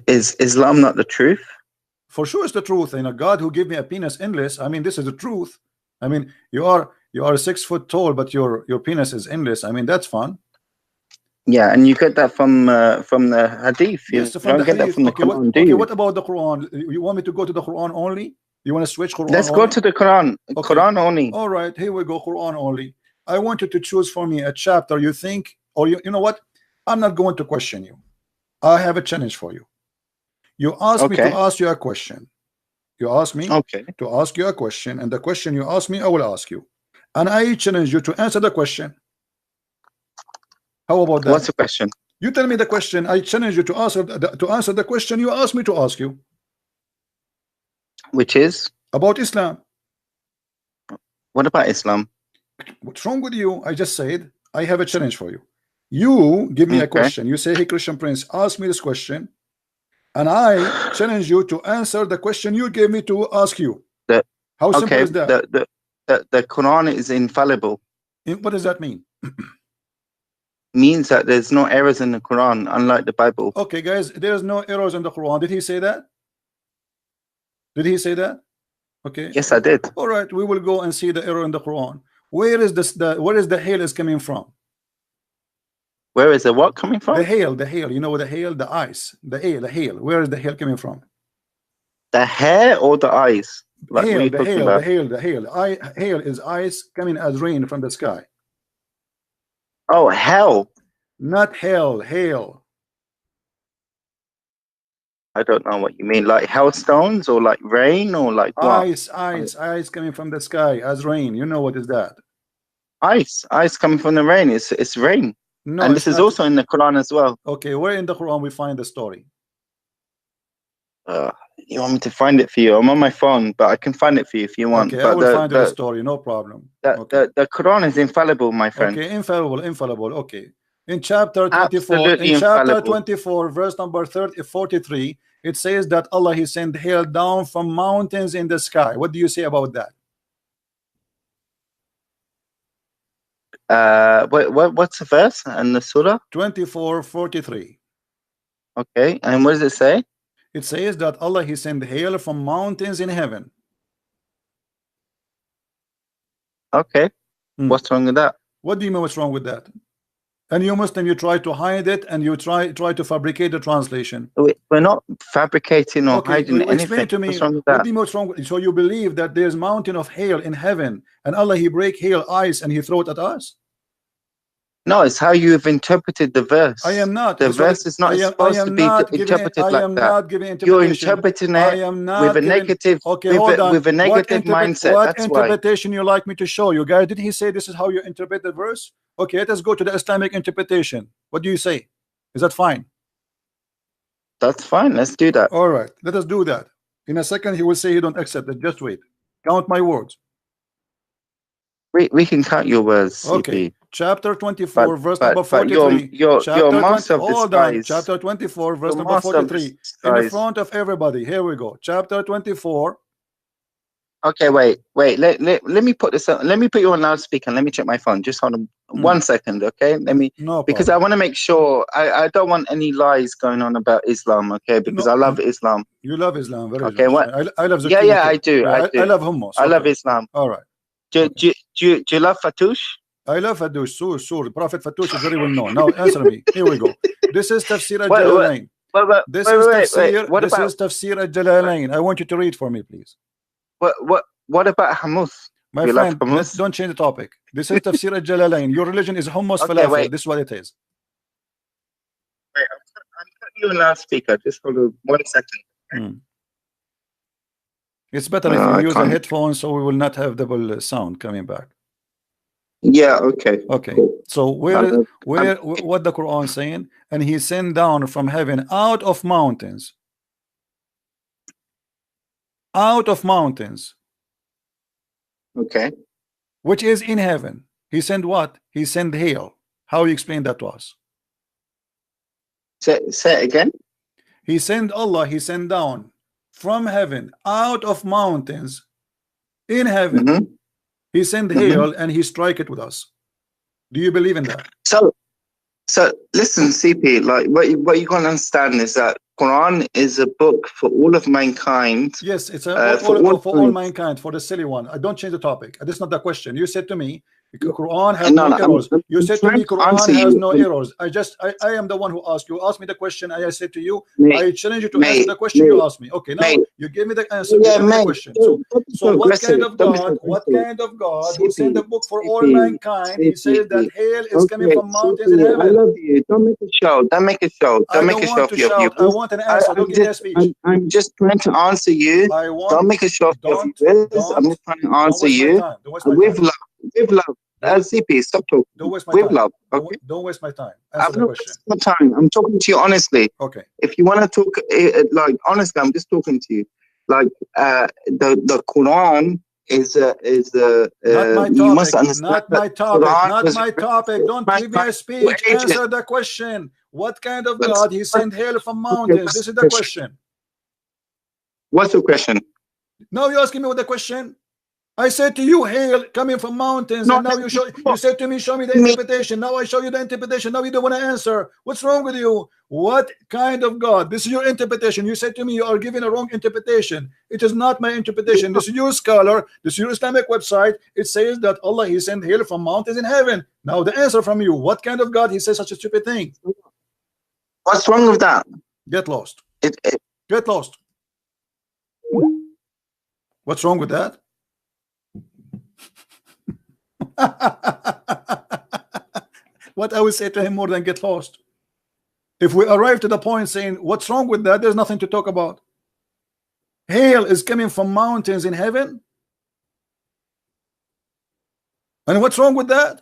Speaker 3: Is Islam not the truth?
Speaker 2: For sure it's the truth. And a God who gave me a penis endless. I mean, this is the truth. I mean, you are 6 foot tall, but your penis is endless. I mean, that's fun.
Speaker 3: Yeah, and you get that from the Hadith.
Speaker 2: Yes,
Speaker 3: you
Speaker 2: from
Speaker 3: don't
Speaker 2: the
Speaker 3: get that
Speaker 2: Hadith.
Speaker 3: from the
Speaker 2: Okay,
Speaker 3: Quran, do you?
Speaker 2: what about the Quran? You want me to go to the Quran only? You want to switch Quran?
Speaker 3: Let's
Speaker 2: only?
Speaker 3: go to the Quran.
Speaker 2: Okay.
Speaker 3: Quran only.
Speaker 2: All right, here we go. Quran only. I want you to choose for me a chapter you think, or you know what? I'm not going to question you. I have a challenge for you. You ask me to ask you a question. You ask me to ask you a question, and the question you ask me, I will ask you. And I challenge you to answer the question. How about that?
Speaker 3: What's the question?
Speaker 2: You tell me the question. I challenge you to answer the question you ask me to ask you.
Speaker 3: Which is?
Speaker 2: About Islam.
Speaker 3: What about Islam?
Speaker 2: What's wrong with you? I just said I have a challenge for you. You give me a question. You say, hey, Christian Prince, ask me this question. And I challenge you to answer the question you gave me to ask you. How simple is that?
Speaker 3: The Quran is infallible.
Speaker 2: What does that mean?
Speaker 3: Means that there's no errors in the Quran, unlike the Bible.
Speaker 2: Okay, guys, there's no errors in the Quran. Did he say that? Did he say that? Okay.
Speaker 3: Yes, I did.
Speaker 2: All right, we will go and see the error in the Quran. Where is the hail is coming from?
Speaker 3: Where is the what coming from?
Speaker 2: The hail. You know the hail, the ice, the hail. Where is the hail coming from?
Speaker 3: The hair or the eyes? Like
Speaker 2: hail,
Speaker 3: the
Speaker 2: hail. Hail is ice coming as rain from the sky.
Speaker 3: Oh, hell.
Speaker 2: Not hell, hail.
Speaker 3: I don't know what you mean. Like hailstones or like rain or like what?
Speaker 2: Ice coming from the sky as rain. You know what is that? Ice
Speaker 3: coming from the rain. It's rain.
Speaker 2: No,
Speaker 3: and this is also in the Quran as well.
Speaker 2: Okay, where in the Quran we find the story?
Speaker 3: You want me to find it for you? I'm on my phone, but I can find it for you if you want.
Speaker 2: Okay,
Speaker 3: but
Speaker 2: I will find the story, no problem.
Speaker 3: The Quran is infallible, my friend.
Speaker 2: Okay, infallible. Okay. In chapter 24, verse number 43, it says that Allah He sent hail down from mountains in the sky. What do you say about that?
Speaker 3: What's the verse and the surah?
Speaker 2: 24:43.
Speaker 3: Okay, and what does it say?
Speaker 2: It says that Allah He sent hail from mountains in heaven.
Speaker 3: Okay, what's wrong with that?
Speaker 2: What do you mean what's wrong with that? And you Muslim, you try to hide it and you try to fabricate the translation.
Speaker 3: We're not fabricating or hiding anything.
Speaker 2: Explain to me what do you mean what's wrong with, so you believe that there's mountain of hail in heaven and Allah He break hail ice and He throw it at us?
Speaker 3: No, it's how you have interpreted the verse.
Speaker 2: I am not.
Speaker 3: The verse is not supposed to be interpreted like that. You're interpreting it with a negative, with a negative mindset.
Speaker 2: What interpretation you like me to show you, guys? Did he say this is how you interpret the verse? Okay, let us go to the Islamic interpretation. What do you say? Is that fine?
Speaker 3: That's fine. Let's do that.
Speaker 2: All right, let us do that. In a second, he will say he don't accept it. Just wait. Count my words.
Speaker 3: We can count your words.
Speaker 2: Okay.
Speaker 3: CP.
Speaker 2: Chapter 24, verse number 43.
Speaker 3: You're master of
Speaker 2: hold on.
Speaker 3: disguise.
Speaker 2: Chapter 24, verse number 43. In front of everybody. Here we go. Chapter 24.
Speaker 3: Okay, wait. Let me put this on. Let me put you on loudspeaker and let me check my phone. Just hold on 1 second, okay? Let me because I want to make sure I don't want any lies going on about Islam, okay? Because I love Islam.
Speaker 2: You love Islam very much.
Speaker 3: Okay, what?
Speaker 2: I love
Speaker 3: zucchini. Yeah, I do.
Speaker 2: I love hummus.
Speaker 3: I love Islam.
Speaker 2: All right.
Speaker 3: Do you love Fatouche?
Speaker 2: I love Fatouche. Sure. Prophet Fatouche is very well known. Now answer me. Here we go. This is Tafsir al-Jalalain. This is Tafsir al-Jalalain. I want you to read for me, please.
Speaker 3: What about hummus?
Speaker 2: My friend, don't change the topic. This is Tafsir al-Jalalain. Your religion is hummus falafel. This is what it is.
Speaker 3: Wait, I'm putting you on loudspeaker. Just hold on 1 second.
Speaker 2: It's better if you use a headphone so we will not have double sound coming back.
Speaker 3: Yeah, okay.
Speaker 1: Okay,
Speaker 3: Cool.
Speaker 1: so what the Quran saying? And he sent down from heaven out of mountains,
Speaker 3: Okay.
Speaker 1: which is in heaven. He sent what? He sent hail. How you explain that to us?
Speaker 3: Say it again.
Speaker 1: He sent down from heaven out of mountains in heaven.
Speaker 3: Mhm.
Speaker 1: He sent
Speaker 3: Mhm.
Speaker 1: hail and he strike it with us. Do you believe in that?
Speaker 3: So listen, CP. Like what you gotta understand is that Quran is a book for all of mankind.
Speaker 1: Yes, it's
Speaker 3: For
Speaker 1: all mankind, for the silly one. I don't change the topic. That's not the question. You said to me, Quran has
Speaker 3: No,
Speaker 1: no
Speaker 3: no,
Speaker 1: errors.
Speaker 3: I'm
Speaker 1: You said to
Speaker 3: trying
Speaker 1: me,
Speaker 3: to
Speaker 1: Quran
Speaker 3: answer
Speaker 1: has
Speaker 3: you.
Speaker 1: no errors. I am the one who asked you. Ask me the question, and I said to you,
Speaker 3: Mate,
Speaker 1: I challenge you to answer
Speaker 3: mate,
Speaker 1: the question you
Speaker 3: mate,
Speaker 1: asked me. Okay, now
Speaker 3: mate.
Speaker 1: you give me the answer.
Speaker 3: Yeah,
Speaker 1: You give me the
Speaker 3: mate.
Speaker 1: question.
Speaker 3: Don't be
Speaker 1: So what
Speaker 3: aggressive.
Speaker 1: kind of
Speaker 3: Don't be so
Speaker 1: God? What
Speaker 3: aggressive.
Speaker 1: kind of God who sent a book for all
Speaker 3: CP,
Speaker 1: mankind? He says that hail is coming
Speaker 3: okay,
Speaker 1: from mountains in
Speaker 3: CP, I
Speaker 1: heaven.
Speaker 3: love you. Don't make a show. Don't make a show.
Speaker 1: I
Speaker 3: Don't make
Speaker 1: don't
Speaker 3: a show
Speaker 1: want
Speaker 3: of
Speaker 1: to
Speaker 3: your
Speaker 1: shout. I
Speaker 3: viewers.
Speaker 1: want an answer. Don't give me a speech.
Speaker 3: I'm just trying to answer you.
Speaker 1: I want.
Speaker 3: Don't make a show of your viewers. I'm just trying to answer
Speaker 1: waste my
Speaker 3: you.
Speaker 1: time. Don't waste my
Speaker 3: With
Speaker 1: time.
Speaker 3: love. With love. CP, stop talking.
Speaker 1: Don't waste my
Speaker 3: With
Speaker 1: time.
Speaker 3: love. Okay.
Speaker 1: Don't waste my time. Answer
Speaker 3: I'm
Speaker 1: the
Speaker 3: not
Speaker 1: question.
Speaker 3: wasting my time. I'm talking to you honestly.
Speaker 1: Okay.
Speaker 3: If you want to talk, like honestly, I'm just talking to you. Like the Quran is
Speaker 1: Not my
Speaker 3: you must
Speaker 1: topic.
Speaker 3: understand.
Speaker 1: Not my
Speaker 3: that
Speaker 1: topic.
Speaker 3: Quran
Speaker 1: Not
Speaker 3: was
Speaker 1: my
Speaker 3: written
Speaker 1: topic.
Speaker 3: for
Speaker 1: Don't give me a
Speaker 3: mankind
Speaker 1: speech.
Speaker 3: for ages.
Speaker 1: Answer the question. What kind of
Speaker 3: But-
Speaker 1: God he sent hail from mountains? This is the question.
Speaker 3: What's your question?
Speaker 1: Now you're asking me what the question. I said to you, hail coming from mountains,
Speaker 3: No,
Speaker 1: and now you said to me, show me the interpretation. Now I show you the interpretation. Now you don't want to answer. What's wrong with you? What kind of God? This is your interpretation. You said to me you are giving a wrong interpretation. It is not my interpretation. This is your scholar. This is your Islamic website. It says that Allah he sent hail from mountains in heaven. Now the answer from you. What kind of God he says such a stupid thing?
Speaker 3: What's wrong with that?
Speaker 1: Get lost. Get lost. What's wrong with that? What I would say to him more than get lost. If we arrive to the point saying what's wrong with that, there's nothing to talk about. Hail is coming from mountains in heaven, and what's wrong with that?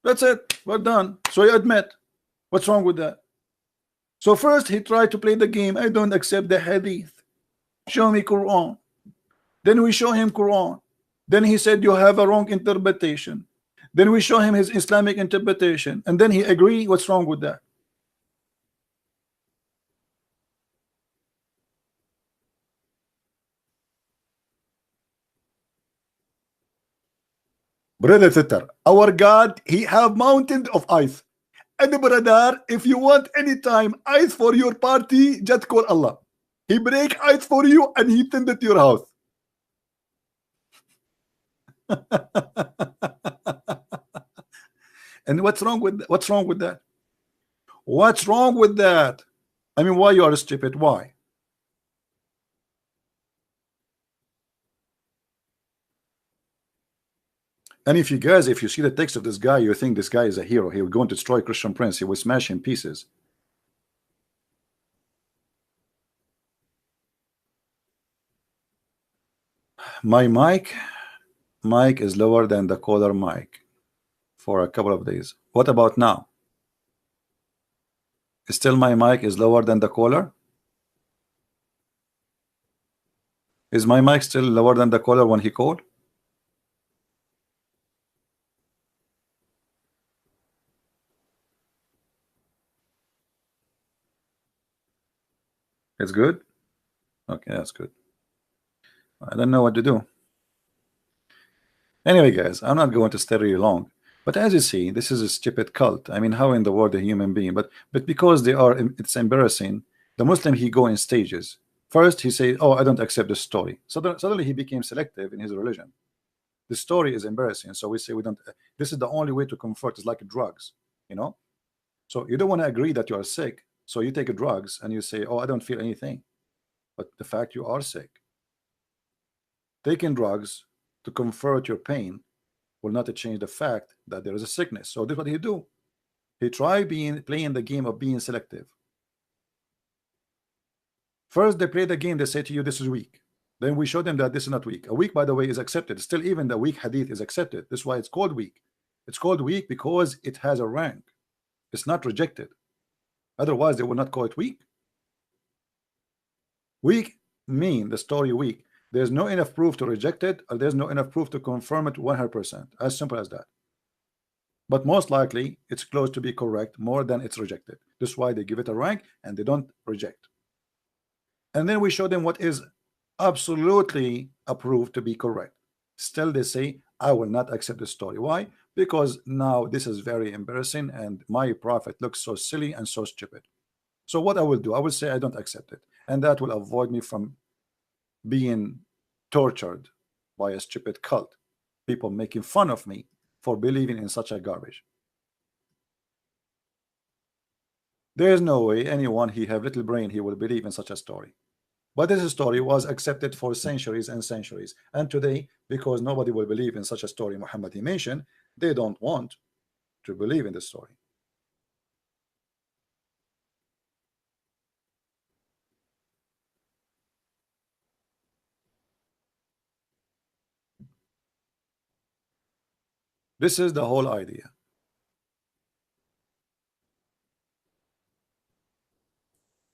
Speaker 1: That's it. We're done. So you admit what's wrong with that. So first he tried to play the game. I don't accept the hadith. Show me Quran. Then we show him Quran. Then he said you have a wrong interpretation. Then we show him his Islamic interpretation, and then he agree. What's wrong with that? Brother Sitter, our God, he have mountains of ice. And brother, if you want any time ice for your party, just call Allah. He break ice for you and he send it to your house. And what's wrong with that? What's wrong with that? What's wrong with that? I mean, why you are stupid? Why? And if you guys, if you see the text of this guy, you think this guy is a hero. He will go and destroy Christian Prince. He will smash in pieces. My mic is lower than the caller mic for a couple of days. What about now? Still my mic is lower than the caller? Is my mic still lower than the caller when he called? It's good? Okay, that's good. I don't know what to do. Anyway, guys, I'm not going to stay really long. But as you see, this is a stupid cult. I mean, how in the world a human being? But because they are, it's embarrassing. The Muslim, he go in stages. First, he say, "Oh, I don't accept this story." Suddenly, he became selective in his religion. The story is embarrassing, so we say we don't. This is the only way to comfort. It's like drugs, you know. So you don't want to agree that you are sick, so you take drugs and you say, "Oh, I don't feel anything," but the fact you are sick. Taking drugs to comfort your pain will not change the fact that there is a sickness. So this is what he do. He try playing the game of being selective. First, they play the game. They say to you, "This is weak."
Speaker 2: Then we show them that this is not weak. A weak, by the way, is accepted. Still, even the weak hadith is accepted. That's why it's called weak. It's called weak because it has a rank. It's not rejected. Otherwise, they will not call it weak. Weak mean the story weak. There's no enough proof to reject it, or there's no enough proof to confirm it 100%. As simple as that. But most likely, it's close to be correct more than it's rejected. That's why they give it a rank and they don't reject. And then we show them what is absolutely approved to be correct. Still, they say, I will not accept the story. Why? Because now this is very embarrassing and my prophet looks so silly and so stupid. So what I will do, I will say I don't accept it, and that will avoid me from being tortured by a stupid cult, people making fun of me for believing in such a garbage. There is no way anyone he have little brain he will believe in such a story. But this story was accepted for centuries and centuries, and today, because nobody will believe in such a story Muhammad he mentioned, they don't want to believe in the story. This is the whole idea.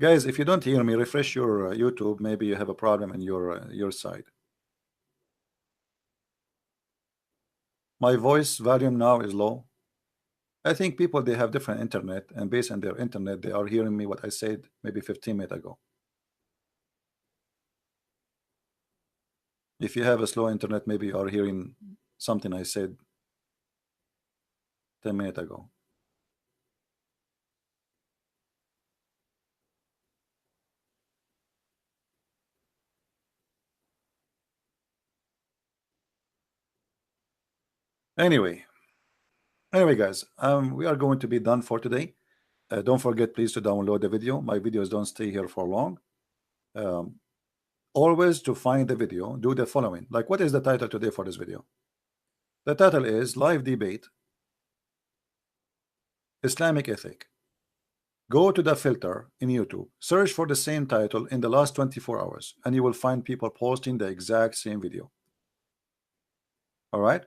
Speaker 2: Guys, if you don't hear me, refresh your YouTube. Maybe you have a problem in your side. My voice volume now is low. I think people, they have different internet, and based on their internet, they are hearing me what I said maybe 15 minutes ago. If you have a slow internet, maybe you are hearing something I said 10 minutes ago. Anyway, guys, we are going to be done for today. Don't forget, please, to download the video. My videos don't stay here for long. Always, to find the video, do the following. Like, what is the title today for this video? The title is Live Debate, Islamic Ethic. Go to the filter in YouTube, search for the same title in the last 24 hours, and you will find people posting the exact same video. All right?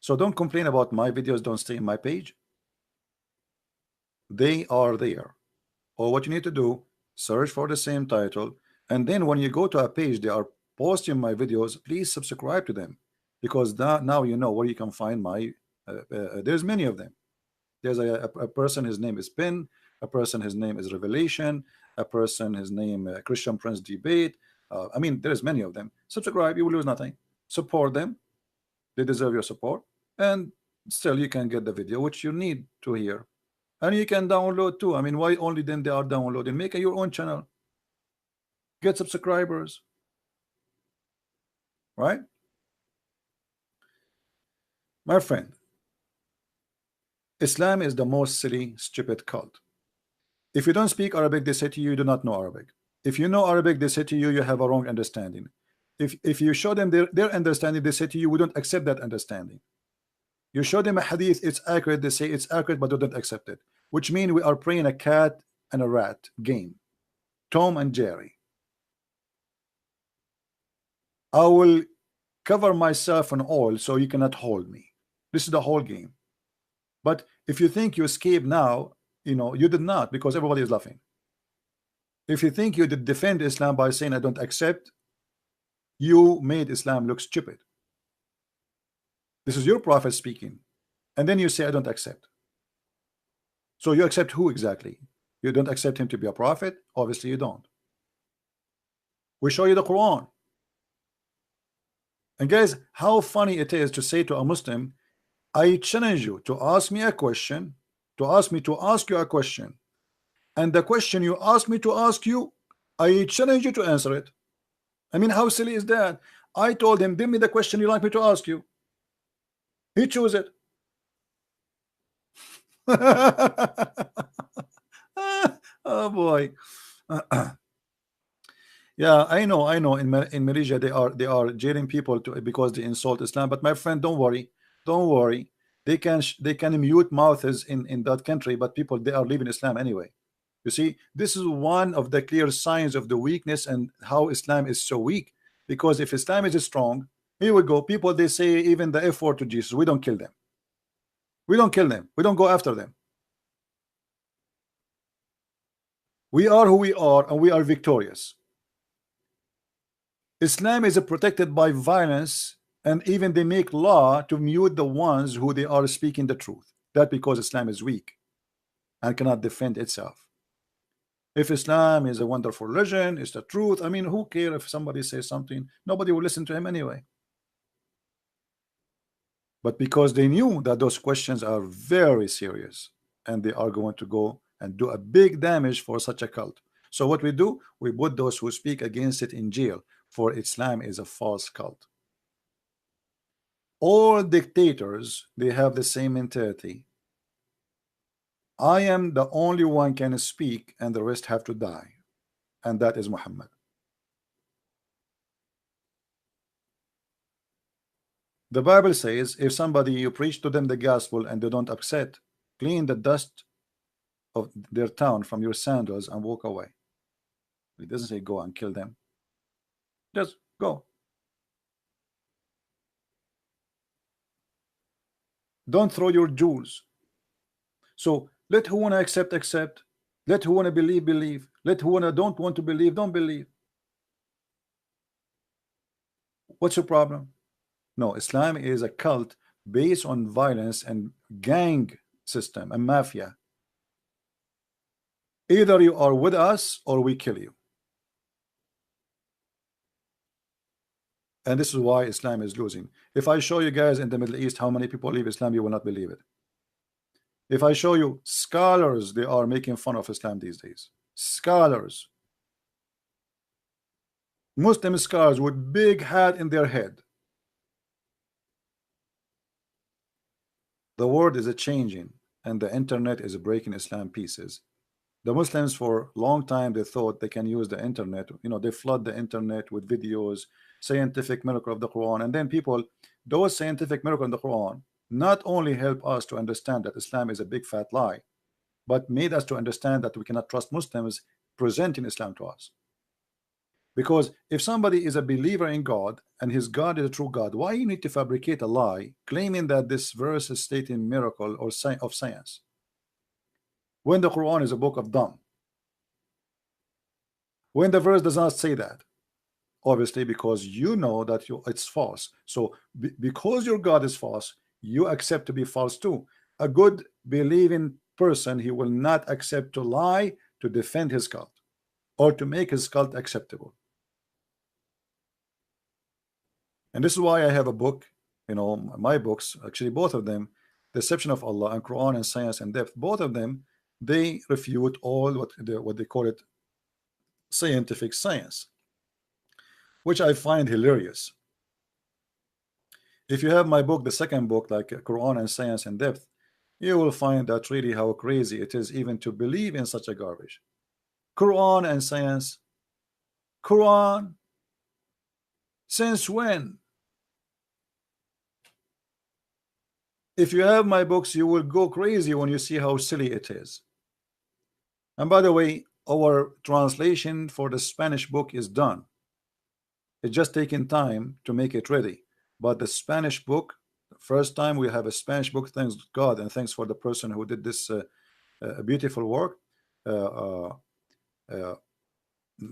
Speaker 2: So don't complain about my videos don't stay in my page. They are there. Or what you need to do, search for the same title, and then when you go to a page they are posting my videos, please subscribe to them, because now you know where you can find my there's many of them. There's a person, his name is Pin, a person, his name is Revelation, a person, his name Christian Prince Debate. I mean, there's many of them. Subscribe, you will lose nothing. Support them. They deserve your support, and still you can get the video which you need to hear, and you can download too. I mean, why only then they are downloading? Make your own channel, get subscribers, right? My friend, Islam is the most silly, stupid cult. If you don't speak Arabic, they say to you, you do not know Arabic. If you know Arabic, they say to you, you have a wrong understanding. If you show them their understanding, they say to you, we don't accept that understanding. You show them a hadith, it's accurate, they say it's accurate, but they don't accept it. Which means we are playing a cat and a rat game, Tom and Jerry. I will cover myself in oil so you cannot hold me. This is the whole game. But if you think you escape now, you know you did not, because everybody is laughing. If you think you did defend Islam by saying I don't accept, you made Islam look stupid. This is your prophet speaking, and then you say I don't accept. So you accept who exactly? You don't accept him to be a prophet? Obviously you don't. We show you the Quran. And guys, how funny it is to say to a Muslim, I challenge you to ask me a question, to ask me to ask you a question, and the question you ask me to ask you, I challenge you to answer it. I mean, how silly is that? I told him, give me the question you like me to ask you. He chose it. Oh boy. Yeah, I know. In Malaysia, they are jailing people because they insult Islam. But my friend, don't worry. They can mute mouths in that country, but people, they are leaving Islam anyway. You see, this is one of the clear signs of the weakness and how Islam is so weak, Because if Islam is strong, here we go. People, they say even the F word to Jesus. We don't kill them. We don't kill them. We don't go after them. We are who we are, and we are victorious. Islam is protected by violence, and even they make law to mute the ones who they are speaking the truth. That because Islam is weak and cannot defend itself. If Islam is a wonderful religion, it's the truth. I mean, who cares if somebody says something? Nobody will listen to him anyway. But because they knew that those questions are very serious, and they are going to go and do a big damage for such a cult. So what we do, we put those who speak against it in jail, for Islam is a false cult. All dictators, they have the same mentality. I am the only one can speak, and the rest have to die, and that is Muhammad. The Bible says, if somebody, you preach to them the gospel and they don't accept, clean the dust of their town from your sandals and walk away. It doesn't say go and kill them. Just go. Don't throw your jewels. So let who wanna accept, accept. Let who wanna believe, believe. Let who wanna don't want to believe, don't believe. What's your problem? No, Islam is a cult based on violence and gang system and mafia. Either you are with us or we kill you. And this is why Islam is losing. If I show you guys in the Middle East how many people leave Islam, you will not believe it. If I show you scholars, they are making fun of Islam these days. Scholars. Muslim scholars with big hat in their head. The world is changing, and the internet is breaking Islam pieces. The Muslims for a long time, they thought they can use the internet. You know, they flood the internet with videos, scientific miracle of the Quran, and then people, those scientific miracle in the Quran not only help us to understand that Islam is a big fat lie, but made us to understand that we cannot trust Muslims presenting Islam to us. Because if somebody is a believer in God and his God is a true God, why you need to fabricate a lie claiming that this verse is stating miracle or of science when the Quran is a book of dumb? When the verse does not say that, obviously because you know that it's false. So because your God is false, you accept to be false too. A good believing person, he will not accept to lie to defend his cult or to make his cult acceptable. And this is why I have a book, you know, my books, actually both of them, Deception of Allah and Quran and Science and Depth, both of them, they refute all what they call it scientific science, which I find hilarious. If you have my book, the second book, like Quran and Science and Depth, you will find that really how crazy it is even to believe in such a garbage. Quran and Science. Quran? Since when? If you have my books, you will go crazy when you see how silly it is. And by the way, our translation for the Spanish book is done. It's just taking time to make it ready. But the Spanish book, first time we have a Spanish book, thanks God, and thanks for the person who did this beautiful work.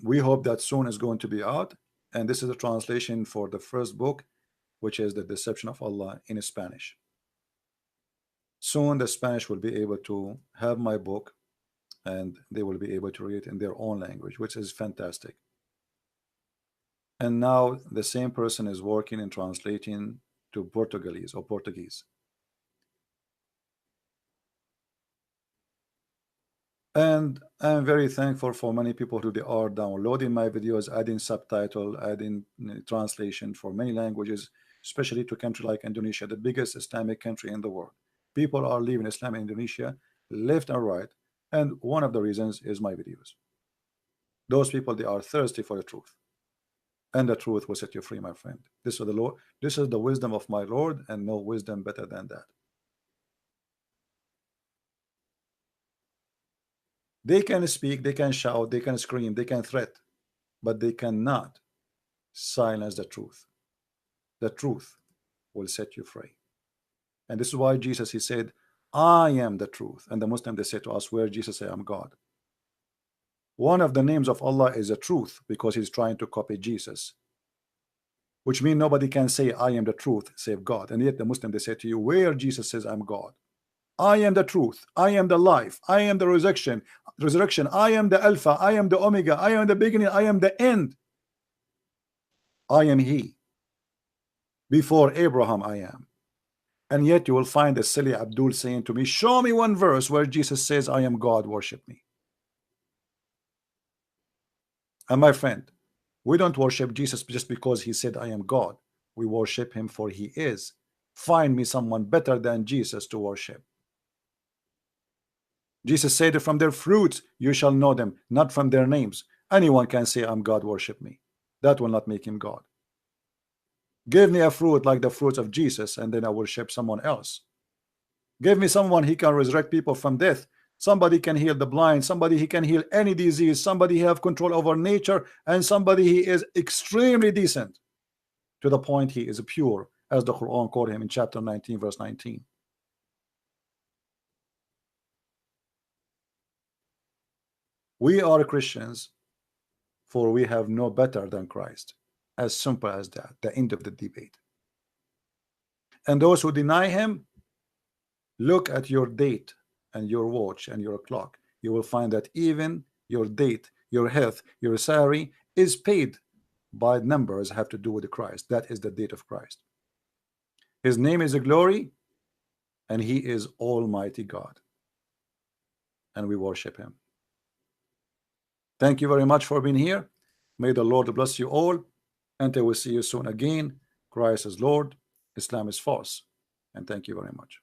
Speaker 2: We hope that soon is going to be out. And this is a translation for the first book, which is the Deception of Allah in Spanish. Soon the Spanish will be able to have my book, and they will be able to read it in their own language, which is fantastic. And now the same person is working and translating to Portuguese or Portuguese. And I'm very thankful for many people who they are downloading my videos, adding subtitle, adding translation for many languages, especially to a country like Indonesia, the biggest Islamic country in the world. People are leaving Islam in Indonesia left and right, and one of the reasons is my videos. Those people, they are thirsty for the truth, and the truth will set you free, my friend. This is the Lord. This is the wisdom of my Lord, and no wisdom better than that. They can speak, they can shout, they can scream, they can threat, but they cannot silence the truth. The truth will set you free. And this is why Jesus, he said, I am the truth. And the Muslim, they say to us, where Jesus say, I'm God. One of the names of Allah is the truth, because he's trying to copy Jesus, which means nobody can say I am the truth save God. And yet the Muslim, they say to you, where Jesus says I'm God. I am the truth, I am the life, I am the resurrection, I am the Alpha, I am the Omega, I am the beginning, I am the end. I am he. Before Abraham I am. And yet you will find a silly Abdul saying to me, show me one verse where Jesus says I am God, worship me. And my friend, we don't worship Jesus just because he said I am God. We worship him for he is. Find me someone better than Jesus to worship. Jesus said, from their fruits you shall know them, not from their names. Anyone can say I'm God, worship me. That will not make him God. Give me a fruit like the fruits of Jesus, and then I worship someone else. Give me someone he can resurrect people from death. Somebody can heal the blind, somebody he can heal any disease, somebody he have control over nature, and somebody he is extremely decent to the point he is pure, as the Quran called him in chapter 19 verse 19. We are Christians, for we have no better than Christ. As simple as that, the end of the debate. And those who deny him, look at your date and your watch and your clock. You will find that even your date, your health, your salary is paid by numbers have to do with Christ. That is the date of Christ. His name is a glory, and he is Almighty God, and we worship him. Thank you very much for being here. May the Lord bless you all, and I will see you soon again. Christ is Lord, Islam is false, and thank you very much.